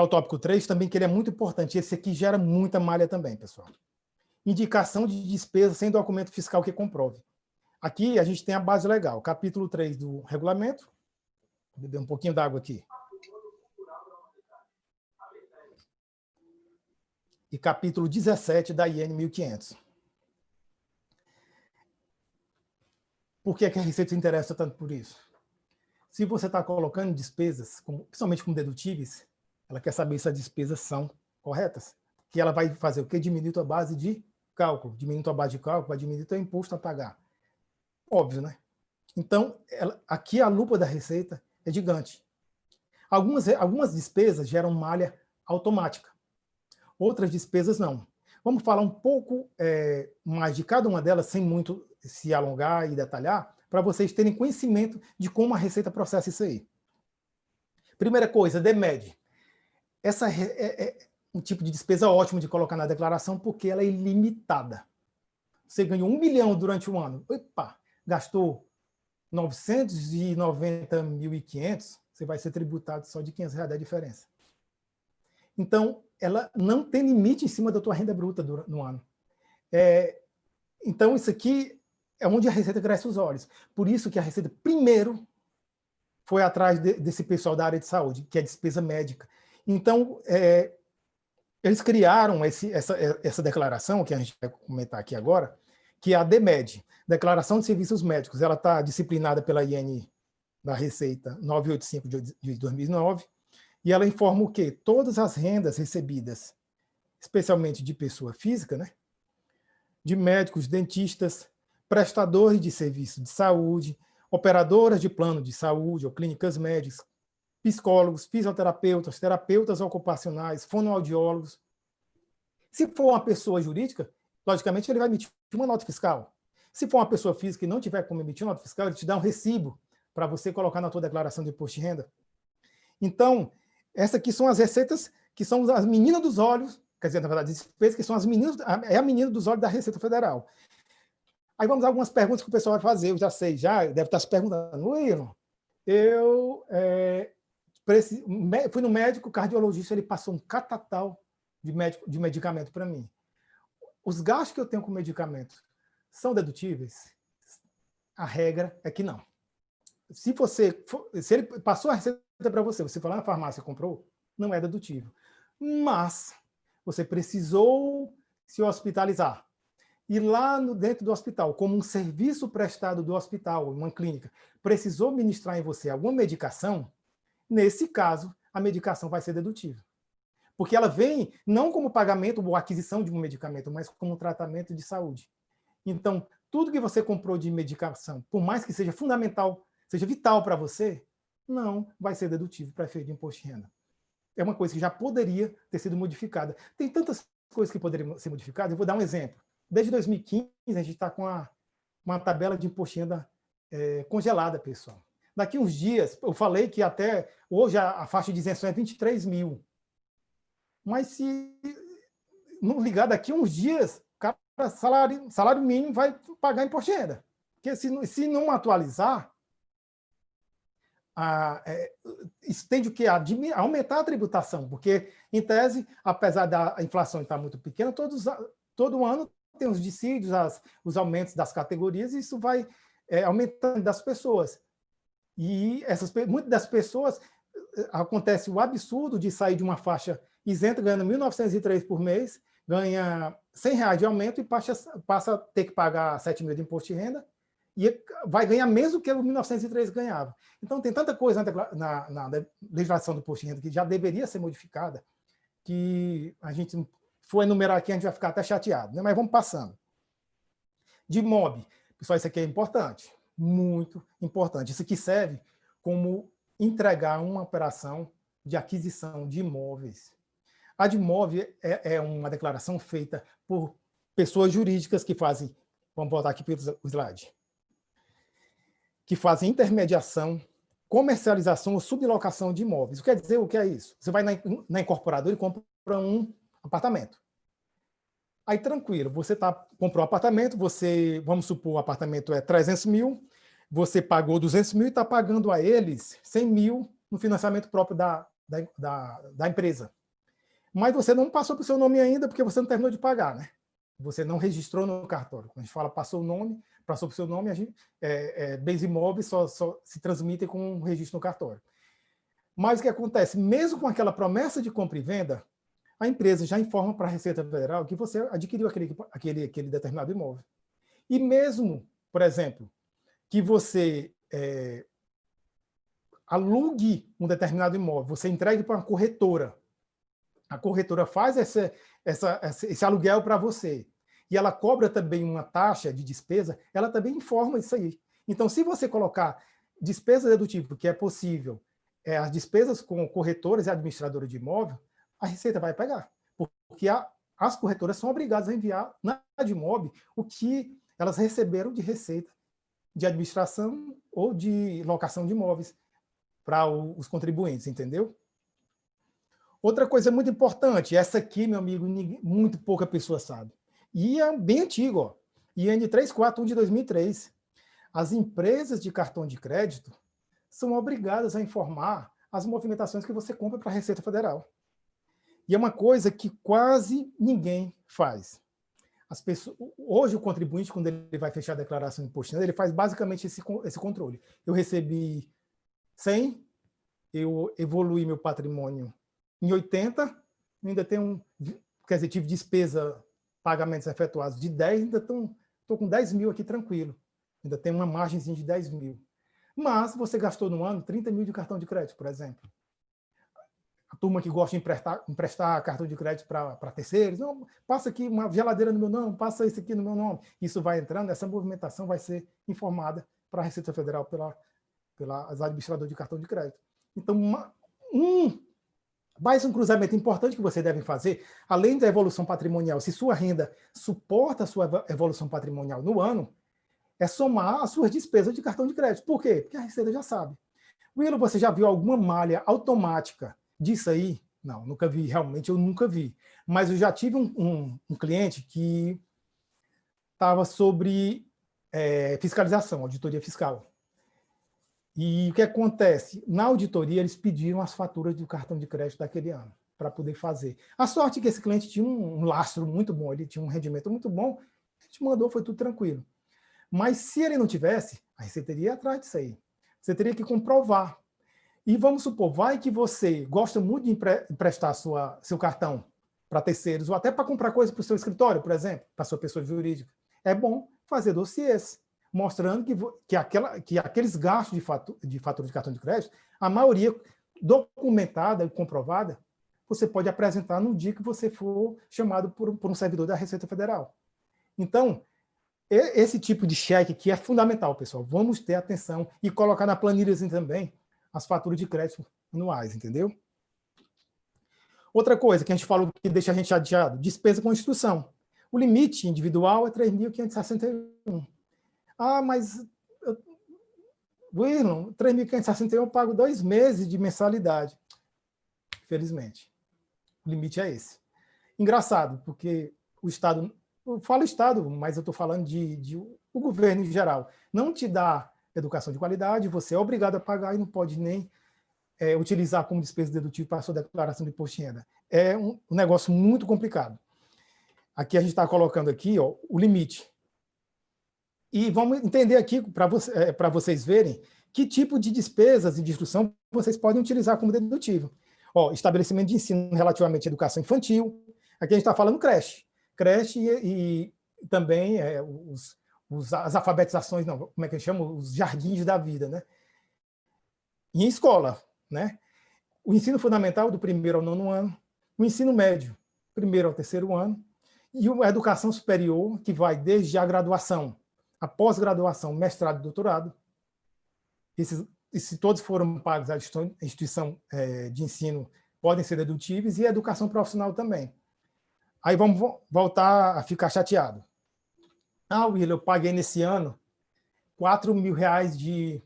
tópico 3, também, que ele é muito importante. Esse aqui gera muita malha também, pessoal. Indicação de despesa sem documento fiscal que comprove. Aqui a gente tem a base legal, capítulo 3 do regulamento. Vou beber um pouquinho d'água aqui. E capítulo 17 da IN 1500. Por que a Receita se interessa tanto por isso? Se você está colocando despesas, principalmente com dedutíveis, ela quer saber se as despesas são corretas. Que ela vai fazer o quê? Diminuir a tua base de cálculo. Diminuir a tua base de cálculo, vai diminuir o teu imposto a pagar. Óbvio, né? Então, aqui a lupa da Receita é gigante. Algumas despesas geram malha automática. Outras despesas não. Vamos falar um pouco mais de cada uma delas, sem muito se alongar e detalhar, para vocês terem conhecimento de como a Receita processa isso aí. Primeira coisa, DMED. Essa é um tipo de despesa ótimo de colocar na declaração, porque ela é ilimitada. Você ganhou 1 milhão durante o ano. Opa, gastou 990.500, você vai ser tributado só de R$500 da diferença. Então, ela não tem limite em cima da tua renda bruta no ano. Então, isso aqui é onde a Receita cresce os olhos. Por isso que a Receita, primeiro, foi atrás desse pessoal da área de saúde, que é despesa médica. Então, eles criaram essa declaração, que a gente vai comentar aqui agora, que é a DMED, Declaração de Serviços Médicos. Ela está disciplinada pela IN da Receita 985 de 2009, e ela informa o quê? Todas as rendas recebidas, especialmente de pessoa física, né? De médicos, dentistas, prestadores de serviço de saúde, operadoras de plano de saúde ou clínicas médicas, psicólogos, fisioterapeutas, terapeutas ocupacionais, fonoaudiólogos. Se for uma pessoa jurídica, logicamente ele vai emitir uma nota fiscal. Se for uma pessoa física e não tiver como emitir nota fiscal, ele te dá um recibo para você colocar na tua declaração de imposto de renda. Então, essas aqui são as receitas que são as meninas dos olhos, quer dizer, na verdade, despesas que são as meninas, é a menina dos olhos da Receita Federal. Aí vamos a algumas perguntas que o pessoal vai fazer, eu já sei, deve estar se perguntando. Wilson, eu fui no médico cardiologista, ele passou um catatal de medicamento para mim. Os gastos que eu tenho com medicamentos são dedutíveis? A regra é que não. Se ele passou a receita para você, você foi lá na farmácia e comprou, não é dedutível. Mas você precisou se hospitalizar. E lá dentro do hospital, como um serviço prestado do hospital, uma clínica, precisou ministrar em você alguma medicação, nesse caso, a medicação vai ser dedutível. Porque ela vem não como pagamento ou aquisição de um medicamento, mas como tratamento de saúde. Então, tudo que você comprou de medicação, por mais que seja fundamental, seja vital para você, não vai ser dedutível para efeito de imposto de renda. É uma coisa que já poderia ter sido modificada. Tem tantas coisas que poderiam ser modificadas. Eu vou dar um exemplo. Desde 2015, a gente está com uma tabela de imposto de renda congelada, pessoal. Daqui uns dias, eu falei que até hoje a faixa de isenção é 23 mil. Mas se não ligar daqui uns dias, o cara, salário mínimo vai pagar imposto de renda. Porque se não atualizar, isso tende o quê? A aumentar a tributação, porque, em tese, apesar da inflação estar muito pequena, todo ano tem os dissídios, os aumentos das categorias, e isso vai aumentando das pessoas. E muitas das pessoas acontece o absurdo de sair de uma faixa isenta, ganhando R$ 1.903 por mês, ganha R$ 100 de aumento e passa a ter que pagar R$ 7 mil de imposto de renda, e vai ganhar menos do que o 1903 ganhava. Então, tem tanta coisa na legislação do imposto de renda que já deveria ser modificada, que a gente for enumerar aqui, a gente vai ficar até chateado, né? Mas vamos passando. De MOB. Pessoal, isso aqui é importante, muito importante. Isso aqui serve como entregar uma operação de aquisição de imóveis. A de imóvel é uma declaração feita por pessoas jurídicas que fazem, vamos voltar aqui para o slide, que fazem intermediação, comercialização ou sublocação de imóveis. Quer dizer, o que é isso? Você vai na incorporadora e compra um apartamento. Aí, tranquilo, você comprou um apartamento, vamos supor, o apartamento é 300 mil, você pagou 200 mil e está pagando a eles 100 mil no financiamento próprio da empresa. Mas você não passou para o seu nome ainda, porque você não terminou de pagar, né? Você não registrou no cartório. Quando a gente fala passou o nome, passou para o seu nome, bens imóveis só se transmitem com o registro no cartório. Mas o que acontece? Mesmo com aquela promessa de compra e venda, a empresa já informa para a Receita Federal que você adquiriu aquele determinado imóvel. E mesmo, por exemplo, que você alugue um determinado imóvel, você entregue para uma corretora, a corretora faz esse aluguel para você, e ela cobra também uma taxa de despesa, ela também informa isso aí. Então, se você colocar despesa dedutível, que é possível, as despesas com corretoras e administradora de imóvel, a Receita vai pagar, porque as corretoras são obrigadas a enviar na ADMOB o que elas receberam de receita de administração ou de locação de imóveis para os contribuintes, entendeu? Outra coisa muito importante, essa aqui, meu amigo, muito pouca pessoa sabe. E é bem antigo, ó. IN 341 de 2003. As empresas de cartão de crédito são obrigadas a informar as movimentações que você compra para a Receita Federal. E é uma coisa que quase ninguém faz. Hoje, o contribuinte, quando ele vai fechar a declaração de imposto de renda, ele faz basicamente esse controle. Eu recebi 100, eu evoluí meu patrimônio em 80, ainda tenho, quer dizer, tive despesa, pagamentos efetuados de 10, ainda estou com 10 mil aqui tranquilo. Ainda tem uma margenzinha de 10 mil. Mas você gastou no ano 30 mil de cartão de crédito, por exemplo. A turma que gosta de emprestar cartão de crédito para terceiros, não, passa aqui uma geladeira no meu nome, passa isso aqui no meu nome. Isso vai entrando, essa movimentação vai ser informada para a Receita Federal pelas administradoras de cartão de crédito. Então, mais um cruzamento importante que você deve fazer, além da evolução patrimonial, se sua renda suporta a sua evolução patrimonial no ano, é somar as suas despesas de cartão de crédito. Por quê? Porque a Receita já sabe. Willow, você já viu alguma malha automática disso aí? Não, nunca vi, realmente eu nunca vi. Mas eu já tive um cliente que estava sobre fiscalização, auditoria fiscal. E o que acontece? Na auditoria, eles pediram as faturas do cartão de crédito daquele ano, para poder fazer. A sorte é que esse cliente tinha um lastro muito bom, ele tinha um rendimento muito bom, te mandou, foi tudo tranquilo. Mas se ele não tivesse, aí você teria atrás disso aí. Você teria que comprovar. E vamos supor, vai que você gosta muito de emprestar seu cartão para terceiros, ou até para comprar coisa para o seu escritório, por exemplo, para a sua pessoa jurídica. É bom fazer dossiês, mostrando que aqueles gastos de fatura de cartão de crédito, a maioria documentada e comprovada, você pode apresentar no dia que você for chamado por um servidor da Receita Federal. Então, esse tipo de cheque aqui é fundamental, pessoal. Vamos ter atenção e colocar na planilhazinha também as faturas de crédito anuais, entendeu? Outra coisa que a gente falou que deixa a gente chateado, despesa com instrução. O limite individual é 3.561. Ah, mas, Wilson, 3.561 eu pago 2 meses de mensalidade. Felizmente. O limite é esse. Engraçado, porque o Estado, eu falo Estado, mas eu estou falando o governo em geral, não te dá educação de qualidade, você é obrigado a pagar e não pode nem utilizar como despesa dedutível para a sua declaração de imposto de renda. É um negócio muito complicado. Aqui a gente está colocando aqui, ó, o limite. E vamos entender aqui, para vocês verem, que tipo de despesas e de instrução vocês podem utilizar como dedutível. Ó, estabelecimento de ensino relativamente à educação infantil. Aqui a gente está falando creche. Creche e também as alfabetizações, não, como é que chama? Os jardins da vida, né? E em escola, né? O ensino fundamental do 1º ao 9º ano, o ensino médio, 1º ao 3º ano, e a educação superior, que vai desde a graduação, a pós-graduação, mestrado e doutorado. E se todos foram pagos à instituição de ensino, podem ser dedutíveis, e a educação profissional também. Aí vamos voltar a ficar chateado. Ah, Will, eu paguei nesse ano R$4.000 de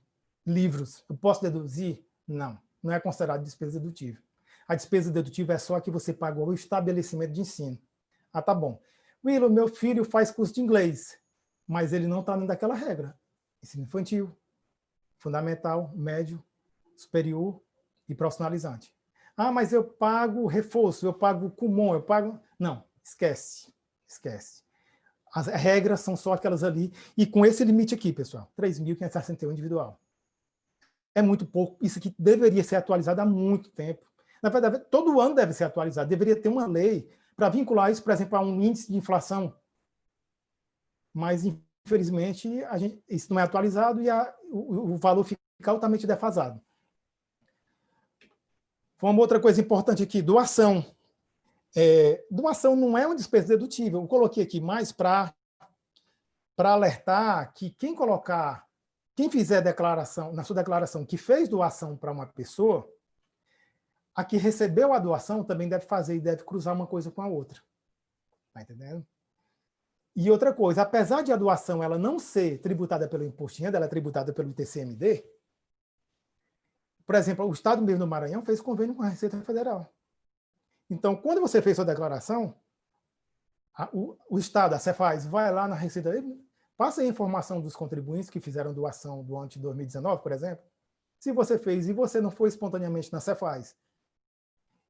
livros. Eu posso deduzir? Não, não é considerado despesa dedutível. A despesa dedutível é só a que você pagou o estabelecimento de ensino. Ah, tá bom. Will, meu filho faz curso de inglês, mas ele não está dentro daquela regra. Ensino infantil, fundamental, médio, superior e profissionalizante. Ah, mas eu pago reforço, eu pago Kumon, eu pago... Não, esquece. As regras são só aquelas ali. E com esse limite aqui, pessoal, 3.561 individual. É muito pouco. Isso aqui deveria ser atualizado há muito tempo. Na verdade, todo ano deve ser atualizado. Deveria ter uma lei para vincular isso, por exemplo, a um índice de inflação. Mas, infelizmente, isso não é atualizado e o valor fica altamente defasado. Uma outra coisa importante aqui, doação. Doação não é uma despesa dedutível. Eu coloquei aqui mais para alertar que quem fizer declaração, na sua declaração, que fez doação para uma pessoa, a que recebeu a doação também deve fazer e deve cruzar uma coisa com a outra. Está entendendo? E outra coisa, apesar de a doação ela não ser tributada pelo imposto de renda, ela é tributada pelo ITCMD. Por exemplo, o Estado mesmo do Maranhão fez convênio com a Receita Federal. Então, quando você fez sua declaração, o Estado, a Cefaz, vai lá na Receita, passa a informação dos contribuintes que fizeram doação do ano de 2019, por exemplo. Se você fez e você não foi espontaneamente na Cefaz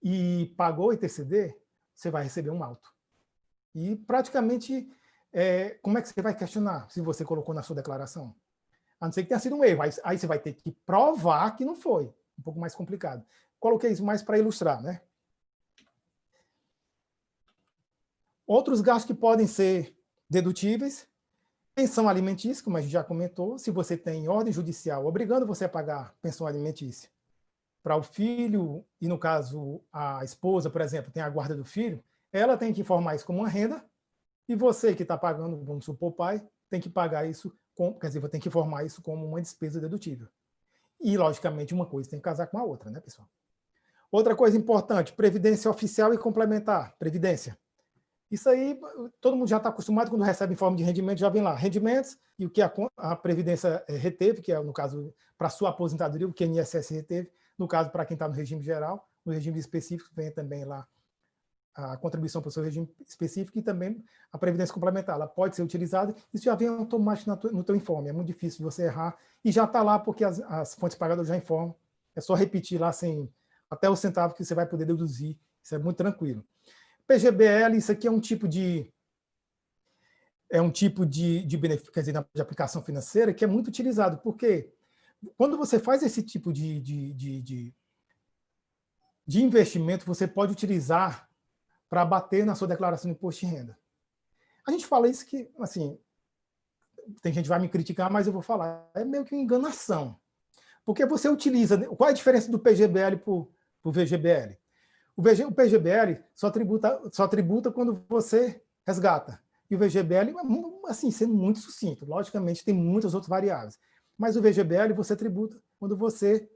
e pagou o ITCD, você vai receber um auto. E praticamente, como é que você vai questionar se você colocou na sua declaração? A não ser que tenha sido um erro. Aí você vai ter que provar que não foi. Um pouco mais complicado. Coloquei isso mais para ilustrar, né? Outros gastos que podem ser dedutíveis, pensão alimentícia, como a gente já comentou, se você tem ordem judicial obrigando você a pagar pensão alimentícia para o filho, e no caso a esposa, por exemplo, tem a guarda do filho, ela tem que informar isso como uma renda, e você que está pagando, vamos supor, o pai, tem que pagar isso, quer dizer, tem que informar isso como uma despesa dedutível. E, logicamente, uma coisa tem que casar com a outra, né, pessoal? Outra coisa importante, previdência oficial e complementar, previdência. Isso aí, todo mundo já está acostumado, quando recebe informe de rendimento, já vem lá, rendimentos e o que a Previdência reteve, que é, no caso, para a sua aposentadoria, o que a INSS reteve, no caso, para quem está no regime geral, no regime específico, vem também lá a contribuição para o seu regime específico e também a Previdência complementar. Ela pode ser utilizada, isso já vem automático no teu informe, é muito difícil de você errar, e já está lá porque as fontes pagadoras já informam, é só repetir lá até o centavo que você vai poder deduzir, isso é muito tranquilo. PGBL, isso aqui é um tipo de é um tipo de benefício, quer dizer, de aplicação financeira que é muito utilizado, porque quando você faz esse tipo de investimento, você pode utilizar para bater na sua declaração de imposto de renda. A gente fala isso que, assim, tem gente que vai me criticar, mas eu vou falar, é meio que uma enganação. Porque você utiliza... Qual é a diferença do PGBL para o VGBL? O PGBL só tributa quando você resgata. E o VGBL, assim, sendo muito sucinto, logicamente tem muitas outras variáveis. Mas o VGBL você tributa quando você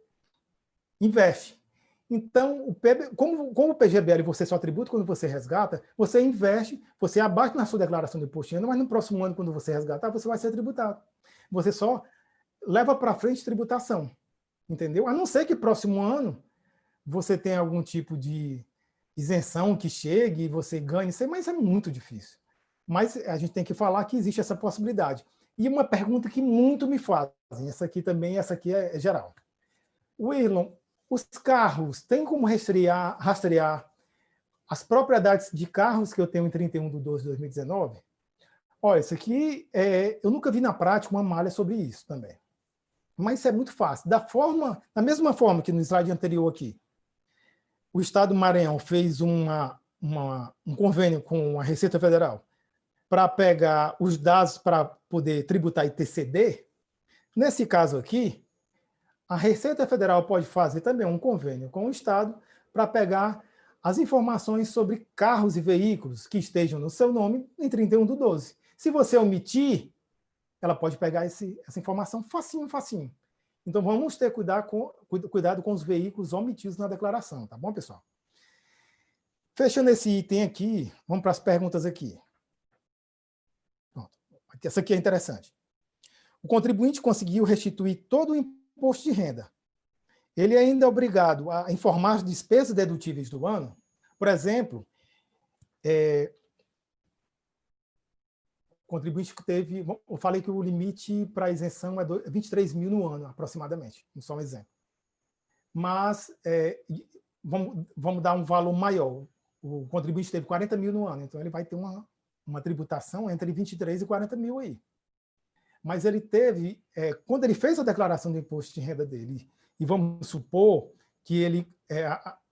investe. Então, como o PGBL você só tributa quando você resgata, você investe, você abate na sua declaração de imposto de renda, mas no próximo ano, quando você resgatar, você vai ser tributado. Você só leva para frente tributação. Entendeu? A não ser que próximo ano você tenha algum tipo de isenção que chegue e você ganhe, mas é muito difícil. Mas a gente tem que falar que existe essa possibilidade. E uma pergunta que muito me fazem, essa aqui é geral. Wirlon, os carros, tem como rastrear as propriedades de carros que eu tenho em 31/12/2019? Olha, isso aqui, eu nunca vi na prática uma malha sobre isso também. Mas isso é muito fácil. Da mesma forma que no slide anterior aqui, o Estado do Maranhão fez um convênio com a Receita Federal para pegar os dados para poder tributar ITCD, nesse caso aqui, a Receita Federal pode fazer também um convênio com o Estado para pegar as informações sobre carros e veículos que estejam no seu nome em 31/12. Se você omitir, ela pode pegar essa informação facinho, facinho. Então, vamos ter cuidado com os veículos omitidos na declaração, tá bom, pessoal? Fechando esse item aqui, vamos para as perguntas aqui. Pronto. Essa aqui é interessante. O contribuinte conseguiu restituir todo o imposto de renda. Ele ainda é obrigado a informar as despesas dedutíveis do ano? Por exemplo, o contribuinte que teve... Eu falei que o limite para isenção é 23 mil no ano, aproximadamente. Só um exemplo. Mas vamos dar um valor maior. O contribuinte teve 40 mil no ano, então ele vai ter uma tributação entre 23 e 40 mil aí. Mas ele teve... quando ele fez a declaração do imposto de renda dele, e vamos supor que ele...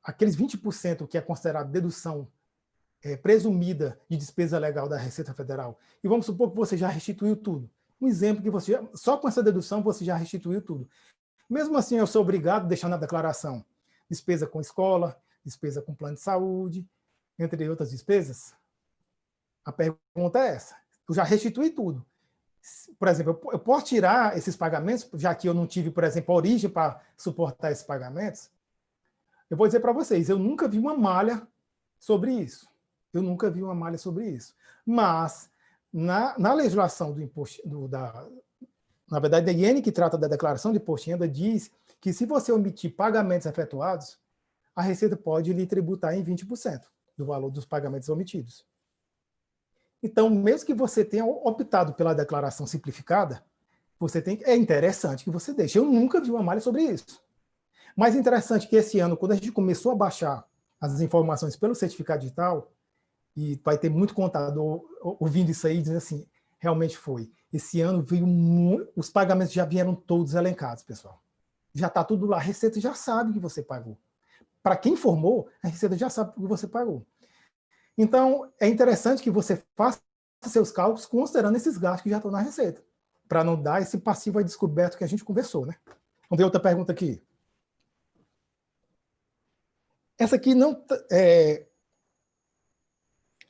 aqueles 20% que é considerado dedução presumida de despesa legal da Receita Federal, e vamos supor que você já restituiu tudo. Um exemplo que você só com essa dedução você já restituiu tudo. Mesmo assim, eu sou obrigado a deixar na declaração despesa com escola, despesa com plano de saúde, entre outras despesas? A pergunta é essa. Eu já restituí tudo. Por exemplo, eu posso tirar esses pagamentos, já que eu não tive, por exemplo, a origem para suportar esses pagamentos? Eu vou dizer para vocês, eu nunca vi uma malha sobre isso. Eu nunca vi uma malha sobre isso. Mas, na legislação do imposto, na verdade, a IN que trata da declaração de imposto de renda diz que se você omitir pagamentos efetuados, a Receita pode lhe tributar em 20% do valor dos pagamentos omitidos. Então, mesmo que você tenha optado pela declaração simplificada, é interessante que você deixe. Eu nunca vi uma malha sobre isso. Mas é interessante que esse ano, quando a gente começou a baixar as informações pelo certificado digital, e vai ter muito contador ouvindo isso aí, dizendo assim, realmente foi. Esse ano os pagamentos já vieram todos elencados, pessoal. Já está tudo lá, a Receita já sabe que você pagou. Para quem informou, a Receita já sabe que você pagou. Então, é interessante que você faça seus cálculos considerando esses gastos que já estão na Receita, para não dar esse passivo aí descoberto que a gente conversou, né? Vamos ver outra pergunta aqui. Essa aqui não...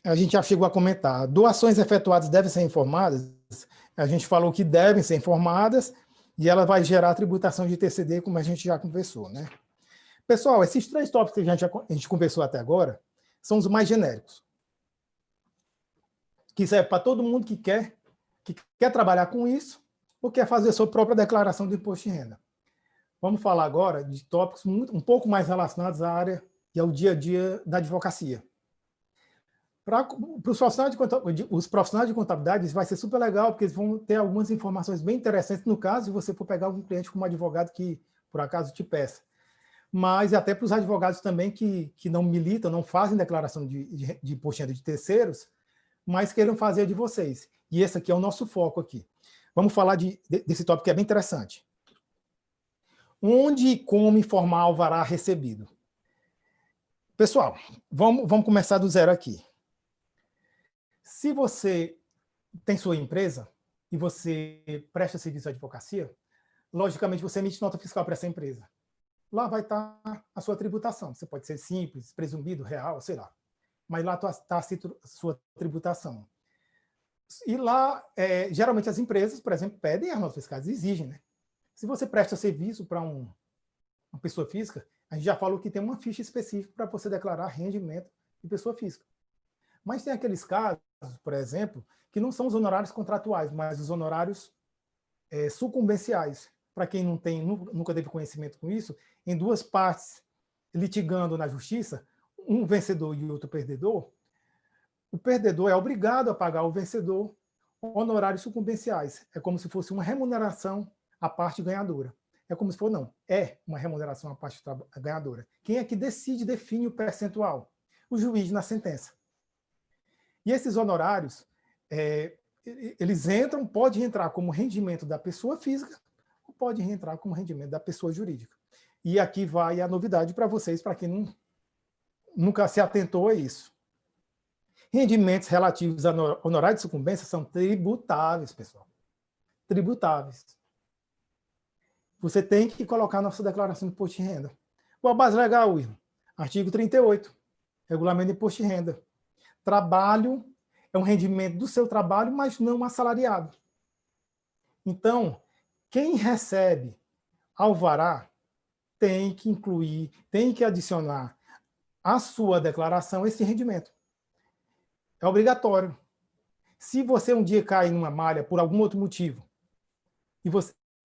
a gente já chegou a comentar. Doações efetuadas devem ser informadas? A gente falou que devem ser informadas e ela vai gerar tributação de TCD, como a gente já conversou, né? Pessoal, esses 3 tópicos que a gente conversou até agora são os mais genéricos, que serve para todo mundo que quer trabalhar com isso ou quer fazer a sua própria declaração de imposto de renda. Vamos falar agora de tópicos um pouco mais relacionados à área e ao dia a dia da advocacia. Para os profissionais de contabilidade, isso vai ser super legal, porque eles vão ter algumas informações bem interessantes, no caso, se você for pegar algum cliente como advogado que, por acaso, te peça. Mas até para os advogados também que não militam, não fazem declaração de imposto de renda de terceiros, mas queiram fazer de vocês. E esse aqui é o nosso foco aqui. Vamos falar desse tópico que é bem interessante. Onde e como informar alvará recebido? Pessoal, vamos começar do zero aqui. Se você tem sua empresa e você presta serviço de advocacia, logicamente você emite nota fiscal para essa empresa. Lá vai estar a sua tributação. Você pode ser simples, presumido, real, sei lá. Mas lá está a sua tributação. E lá, geralmente as empresas, por exemplo, pedem as notas fiscais, exigem, né? Se você presta serviço para uma pessoa física, a gente já falou que tem uma ficha específica para você declarar rendimento de pessoa física. Mas tem aqueles casos, por exemplo, que não são os honorários contratuais, mas os honorários sucumbenciais. Para quem nunca teve conhecimento com isso, em duas partes litigando na justiça, um vencedor e outro perdedor, o perdedor é obrigado a pagar ao vencedor honorários sucumbenciais. É como se fosse uma remuneração à parte ganhadora. É como se fosse, não, é uma remuneração à parte ganhadora. Quem é que define o percentual? O juiz na sentença. E esses honorários, eles podem entrar como rendimento da pessoa física ou podem entrar como rendimento da pessoa jurídica. E aqui vai a novidade para vocês, para quem nunca se atentou a isso. Rendimentos relativos a honorários de sucumbência são tributáveis, pessoal. Tributáveis. Você tem que colocar na sua declaração de imposto de renda. Qual a base legal, Wilson? Artigo 38, Regulamento de Imposto de Renda. Trabalho é um rendimento do seu trabalho, mas não assalariado. Então, quem recebe alvará tem que incluir, tem que adicionar à sua declaração esse rendimento. É obrigatório. Se você um dia cai numa malha por algum outro motivo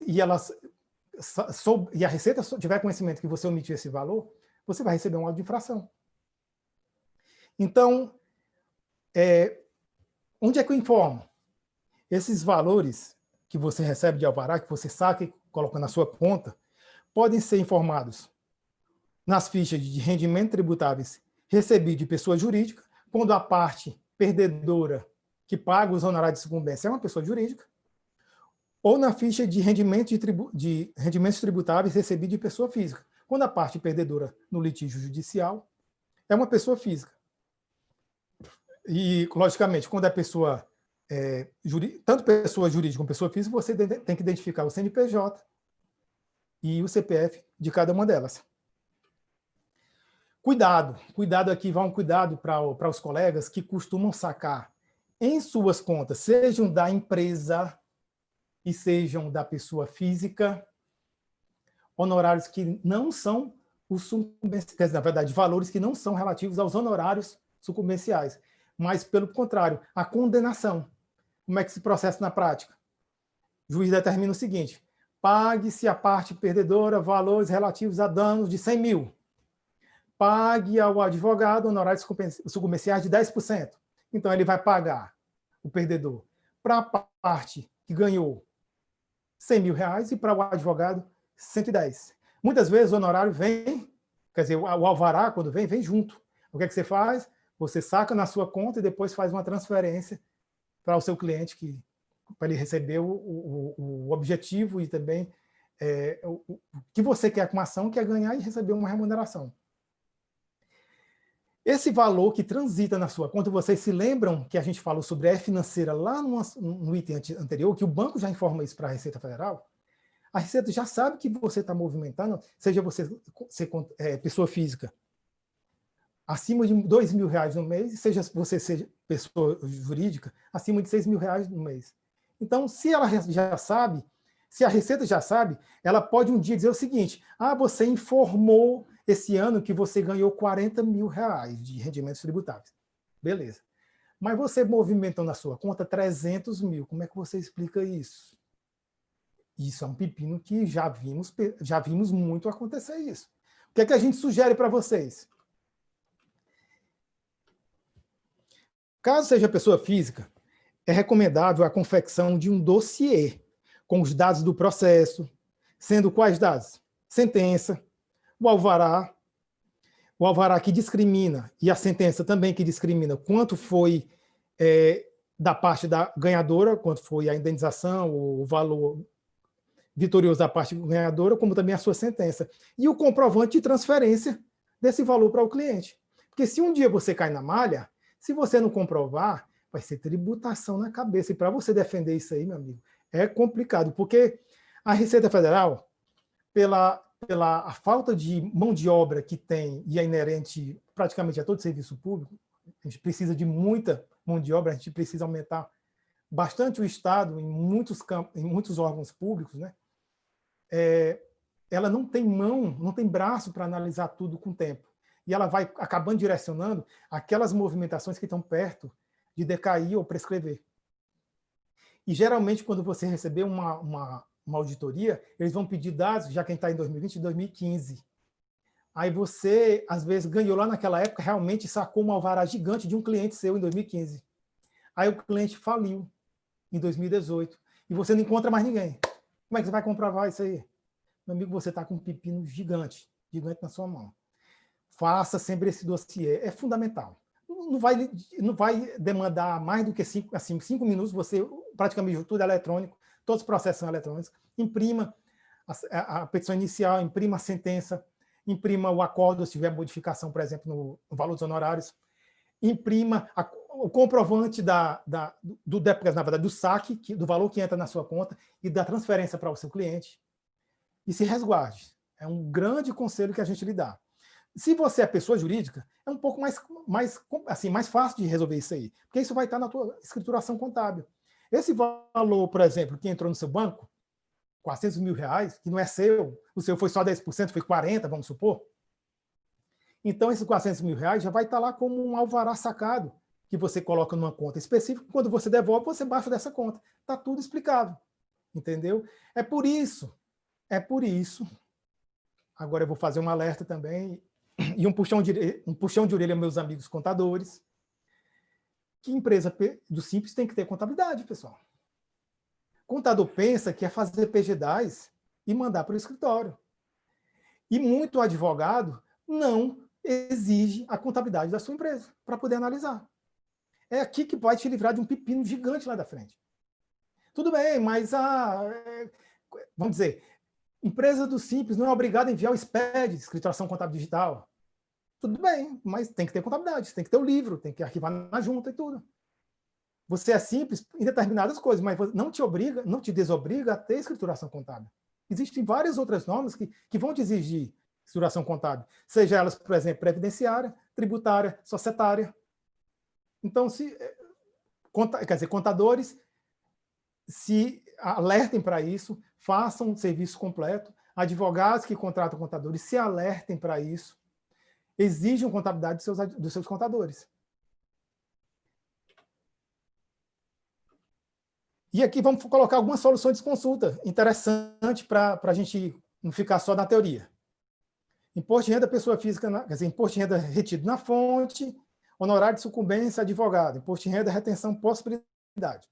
e a Receita tiver conhecimento que você omitiu esse valor, você vai receber um auto de infração. Então, onde é que eu informo? Esses valores que você recebe de alvará, que você saca e coloca na sua conta, podem ser informados nas fichas de rendimento tributáveis recebido de pessoa jurídica, quando a parte perdedora que paga os honorários de sucumbência é uma pessoa jurídica, ou na ficha de rendimentos tributáveis recebido de pessoa física, quando a parte perdedora no litígio judicial é uma pessoa física. E, logicamente, quando a pessoa, tanto pessoa jurídica como pessoa física, você tem que identificar o CNPJ e o CPF de cada uma delas. Cuidado aqui, vai um cuidado para os colegas que costumam sacar em suas contas, sejam da empresa e sejam da pessoa física, honorários que não são os sucumbenciais, na verdade, valores que não são relativos aos honorários sucumbenciais, mas, pelo contrário, a condenação. Como é que se processa na prática? O juiz determina o seguinte: pague-se a parte perdedora valores relativos a danos de 100 mil. Pague ao advogado honorários sucumbenciais de 10%. Então, ele vai pagar, o perdedor, para a parte que ganhou 100 mil reais e para o advogado 110. Muitas vezes o honorário vem, quer dizer, o alvará, quando vem junto. O que é que você faz? Você saca na sua conta e depois faz uma transferência para o seu cliente, para ele receber o objetivo e também o que você quer com a ação, que é ganhar e receber uma remuneração. Esse valor que transita na sua conta, vocês se lembram que a gente falou sobre a E-financeira lá no item anterior, que o banco já informa isso para a Receita Federal? A Receita já sabe que você está movimentando, seja você pessoa física, acima de R$2 mil no mês, seja pessoa jurídica, acima de R$6 mil no mês. Então, se ela já sabe, se a Receita já sabe, ela pode um dia dizer o seguinte: você informou esse ano que você ganhou R$40 mil de rendimentos tributáveis. Beleza. Mas você movimentou na sua conta 300 mil. Como é que você explica isso? Isso é um pepino que já vimos muito acontecer isso. O que é que a gente sugere para vocês? Caso seja pessoa física, é recomendável a confecção de um dossiê com os dados do processo, sendo quais dados? Sentença, o alvará que discrimina, e a sentença também que discrimina quanto foi da parte da ganhadora, quanto foi a indenização, o valor vitorioso da parte ganhadora, como também a sua sentença. E o comprovante de transferência desse valor para o cliente. Porque se um dia você cai na malha, se você não comprovar, vai ser tributação na cabeça. E para você defender isso aí, meu amigo, é complicado, porque a Receita Federal, pela a falta de mão de obra que tem e é inerente praticamente a todo serviço público, a gente precisa de muita mão de obra, a gente precisa aumentar bastante o Estado em muitos campos, em muitos órgãos públicos, né? Ela não tem mão, não tem braço para analisar tudo com o tempo. E ela vai acabando direcionando aquelas movimentações que estão perto de decair ou prescrever. E, geralmente, quando você receber uma auditoria, eles vão pedir dados, já quem está em 2020, 2015. Aí você, às vezes, ganhou lá naquela época, realmente sacou um alvará gigante de um cliente seu em 2015. Aí o cliente faliu em 2018. E você não encontra mais ninguém. Como é que você vai comprovar isso aí? Meu amigo, você está com um pepino gigante, gigante na sua mão. Faça sempre esse dossiê, é fundamental. Não vai demandar mais do que 5 minutos, você praticamente tudo é eletrônico, todos os processos são eletrônicos. Imprima a petição inicial, imprima a sentença, imprima o acordo, se tiver modificação, por exemplo, no valor dos honorários, imprima o comprovante do saque, do valor que entra na sua conta e da transferência para o seu cliente. E se resguarde. É um grande conselho que a gente lhe dá. Se você é pessoa jurídica, é um pouco mais fácil de resolver isso aí, porque isso vai estar na tua escrituração contábil. Esse valor, por exemplo, que entrou no seu banco, R$400 mil, que não é seu, o seu foi só 10%, foi 40%, vamos supor. Então, esses R$400 mil já vai estar lá como um alvará sacado, que você coloca numa conta específica, quando você devolve, você baixa dessa conta. Está tudo explicável, entendeu? É por isso, agora eu vou fazer um alerta também, e um puxão de orelha aos meus amigos contadores, que empresa do Simples tem que ter contabilidade, pessoal. Contador pensa que é fazer PG-10 e mandar para o escritório. E muito advogado não exige a contabilidade da sua empresa para poder analisar. É aqui que vai te livrar de um pepino gigante lá da frente. Tudo bem, mas vamos dizer, empresa do Simples não é obrigada a enviar o SPED, escrituração contábil digital. Tudo bem, mas tem que ter contabilidade, tem que ter o livro, tem que arquivar na junta e tudo. Você é simples em determinadas coisas, mas não te desobriga a ter escrituração contábil. Existem várias outras normas que vão te exigir escrituração contábil, seja elas, por exemplo, previdenciária, tributária, societária. Então, contadores se alertem para isso, façam um serviço completo, advogados que contratam contadores se alertem para isso, exijam contabilidade dos seus contadores. E aqui vamos colocar algumas soluções de consulta interessantes para a gente não ficar só na teoria. Imposto de renda pessoa física, quer dizer, imposto de renda retido na fonte, honorário de sucumbência advogado, imposto de renda retenção possibilidade.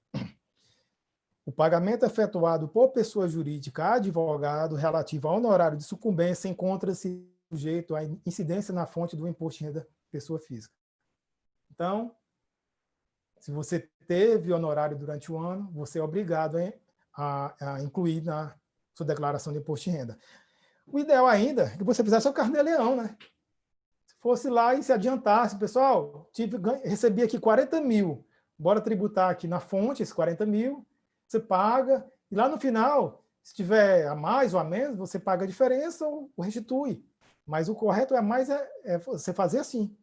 O pagamento efetuado por pessoa jurídica a advogado relativo ao honorário de sucumbência encontra-se sujeito à incidência na fonte do imposto de renda pessoa física. Então, se você teve honorário durante o ano, você é obrigado a incluir na sua declaração de imposto de renda. O ideal ainda é que você fizesse o carnê-leão, né? Se fosse lá e se adiantasse, pessoal, recebi aqui 40 mil, bora tributar aqui na fonte esses 40 mil, você paga, e lá no final, se tiver a mais ou a menos, você paga a diferença ou restitui. Mas o correto é você fazer assim.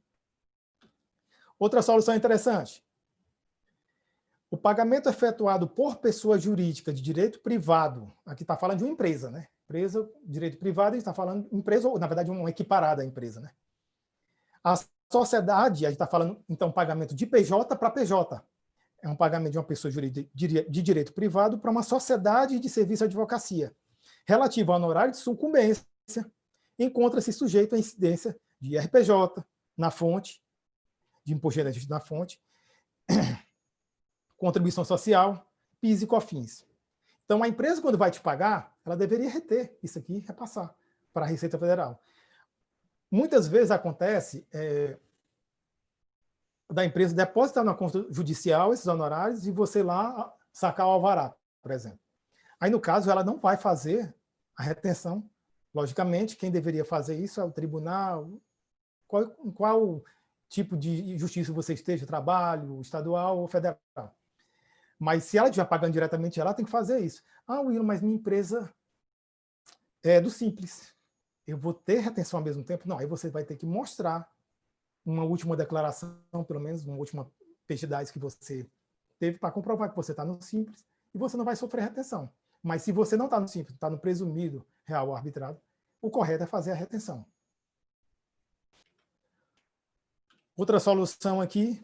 Outra solução interessante. O pagamento efetuado por pessoa jurídica de direito privado, aqui está falando de uma empresa, né? Empresa, direito privado, a gente está falando de empresa, ou na verdade uma equiparada à empresa, né? A sociedade, a gente está falando, então, pagamento de PJ para PJ. É um pagamento de uma pessoa jurídica de direito privado para uma sociedade de serviço de advocacia. Relativo ao honorário de sucumbência, encontra-se sujeito à incidência de RPJ na fonte, de imposto de renda na fonte, contribuição social, PIS e COFINS. Então, a empresa, quando vai te pagar, ela deveria reter isso aqui e repassar para a Receita Federal. Muitas vezes acontece, da empresa depositar na conta judicial esses honorários e você lá sacar o alvará, por exemplo. Aí, no caso, ela não vai fazer a retenção. Logicamente, quem deveria fazer isso é o tribunal. Qual tipo de justiça você esteja, trabalho, estadual ou federal. Mas se ela estiver pagando diretamente, ela tem que fazer isso. Ah, Will, mas minha empresa é do Simples. Eu vou ter retenção ao mesmo tempo? Não, aí você vai ter que mostrar uma última declaração, pelo menos uma última PX10 que você teve para comprovar que você está no Simples e você não vai sofrer retenção. Mas se você não está no Simples, está no presumido real ou arbitrado, o correto é fazer a retenção. Outra solução aqui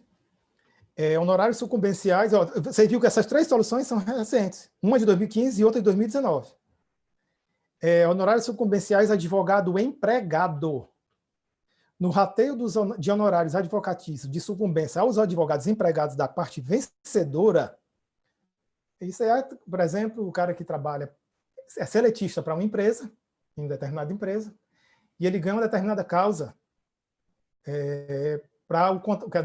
é honorários sucumbenciais. Ó, você viu que essas 3 soluções são recentes. Uma de 2015 e outra de 2019. Honorários sucumbenciais advogado empregado. No rateio de honorários advocatícios de sucumbência aos advogados empregados da parte vencedora, isso é, por exemplo, o cara que trabalha, é seletista para uma empresa, em determinada empresa, e ele ganha uma determinada causa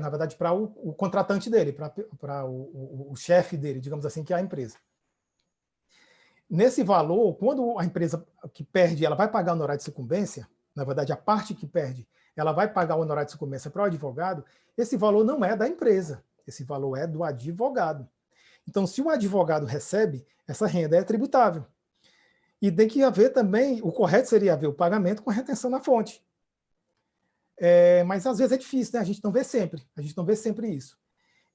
na verdade, para o contratante dele, para o chefe dele, digamos assim, que é a empresa. Nesse valor, quando a empresa que perde, ela vai pagar o honorário de sucumbência, na verdade, a parte que perde, ela vai pagar o honorário de sucumbência para o advogado, esse valor não é da empresa, esse valor é do advogado. Então, se o advogado recebe, essa renda é tributável. E tem que haver também, o correto seria haver o pagamento com a retenção na fonte. Mas às vezes é difícil, né? A gente não vê sempre isso.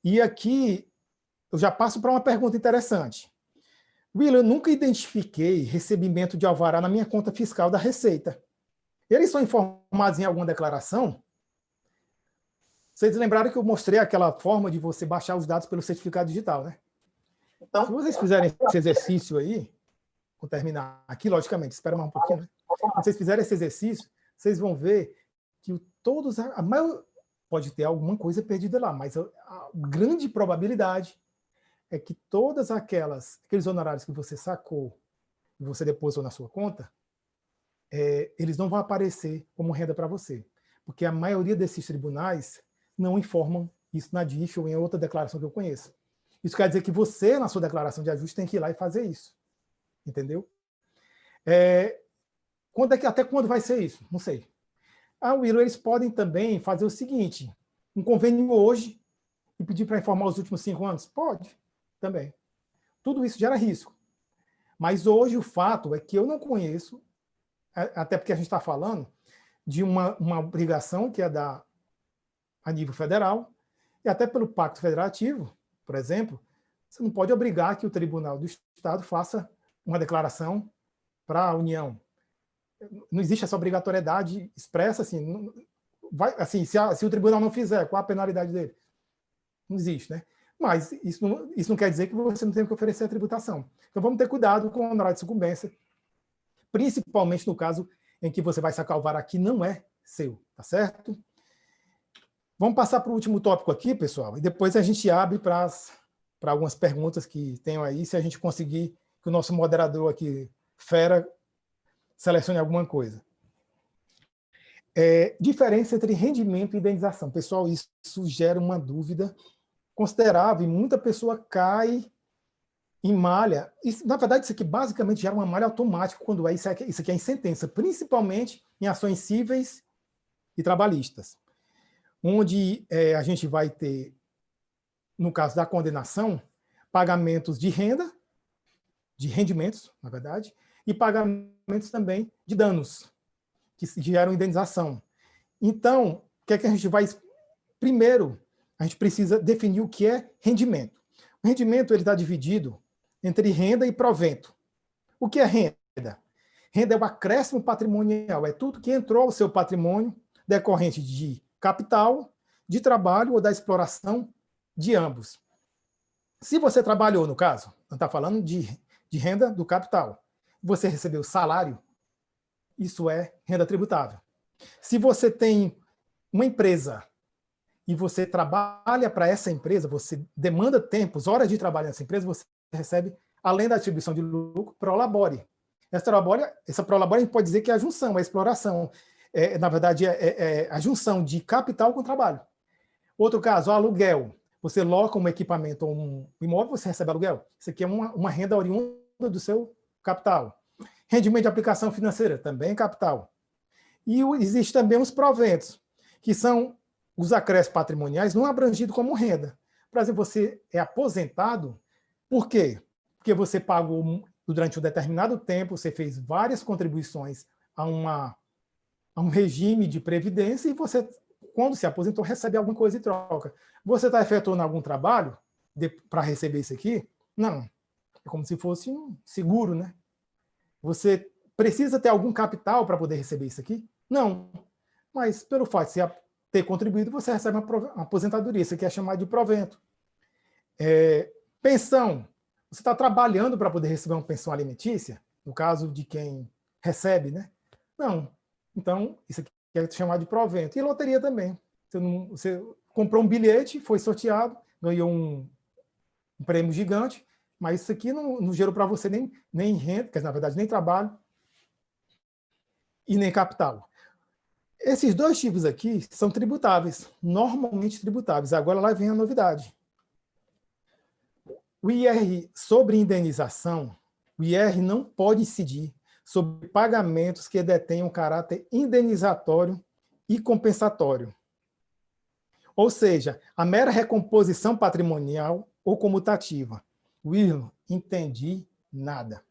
E aqui, eu já passo para uma pergunta interessante. Will, eu nunca identifiquei recebimento de alvará na minha conta fiscal da Receita. Eles são informados em alguma declaração? Vocês lembraram que eu mostrei aquela forma de você baixar os dados pelo certificado digital, né? Então, se vocês fizerem esse exercício aí, vou terminar aqui, logicamente, espera mais um pouquinho, né? Se vocês fizerem esse exercício, vocês vão ver que a maior, pode ter alguma coisa perdida lá, mas a grande probabilidade é que todas aqueles honorários que você sacou e você depositou na sua conta, eles não vão aparecer como renda para você, porque a maioria desses tribunais não informam isso na DIF ou em outra declaração que eu conheço. Isso quer dizer que você, na sua declaração de ajuste, tem que ir lá e fazer isso. Entendeu? Até quando vai ser isso? Não sei. Will, eles podem também fazer o seguinte, um convênio hoje e pedir para informar os últimos 5 anos? Pode, também. Tudo isso gera risco. Mas hoje o fato é que eu não conheço, até porque a gente está falando de uma obrigação que é a nível federal, e até pelo Pacto Federativo, por exemplo, você não pode obrigar que o Tribunal do Estado faça uma declaração para a União. Não existe essa obrigatoriedade expressa, assim, se o tribunal não fizer, qual a penalidade dele? Não existe, né? Mas isso não quer dizer que você não tem que oferecer a tributação. Então vamos ter cuidado com o honorário de sucumbência, principalmente no caso em que você vai sacar o alvará que não é seu, tá certo? Vamos passar para o último tópico aqui, pessoal, e depois a gente abre para algumas perguntas que tenham aí, se a gente conseguir que o nosso moderador aqui, fera, selecione alguma coisa. Diferença entre rendimento e indenização. Pessoal, isso gera uma dúvida considerável e muita pessoa cai em malha. Na verdade, isso aqui basicamente gera uma malha automática quando isso aqui é em sentença, principalmente em ações cíveis e trabalhistas, onde a gente vai ter, no caso da condenação, pagamentos de renda, de rendimentos, na verdade, e pagamentos também de danos, que geram indenização. Então, o que é que a gente vai... Primeiro, a gente precisa definir o que é rendimento. O rendimento ele está dividido entre renda e provento. O que é renda? Renda é o acréscimo patrimonial, é tudo que entrou ao seu patrimônio decorrente de capital, de trabalho ou da exploração de ambos. Se você trabalhou, no caso, não está falando de renda do capital, você recebeu salário, isso é renda tributável. Se você tem uma empresa e você trabalha para essa empresa, você demanda tempos, horas de trabalho nessa empresa, você recebe, além da distribuição de lucro, prolabore. Essa prolabore a gente pode dizer que é a junção, a exploração. Na verdade, é a junção de capital com trabalho. Outro caso, aluguel. Você loca um equipamento ou um imóvel, você recebe aluguel. Isso aqui é uma renda oriunda do seu capital. Rendimento de aplicação financeira, também capital. E existe também os proventos, que são os acréscimos patrimoniais não abrangidos como renda. Por exemplo, você é aposentado, por quê? Porque você pagou durante um determinado tempo, você fez várias contribuições a um regime de previdência e você, quando se aposentou, recebe alguma coisa em troca. Você está efetuando algum trabalho para receber isso aqui? Não. É como se fosse um seguro, né? Você precisa ter algum capital para poder receber isso aqui? Não. Mas, pelo fato de você ter contribuído, você recebe uma aposentadoria. Isso aqui é chamado de provento. Pensão. Você está trabalhando para poder receber uma pensão alimentícia? No caso de quem recebe, né? Não. Então, isso aqui é chamado de provento. E loteria também. Você comprou um bilhete, foi sorteado, ganhou um prêmio gigante, mas isso aqui não gerou para você nem renda, que na verdade nem trabalho, e nem capital. Esses dois tipos aqui são tributáveis, normalmente tributáveis. Agora lá vem a novidade. O IR sobre indenização, o IR não pode incidir sobre pagamentos que detenham caráter indenizatório e compensatório. Ou seja, a mera recomposição patrimonial ou comutativa. Wilson, entendi nada.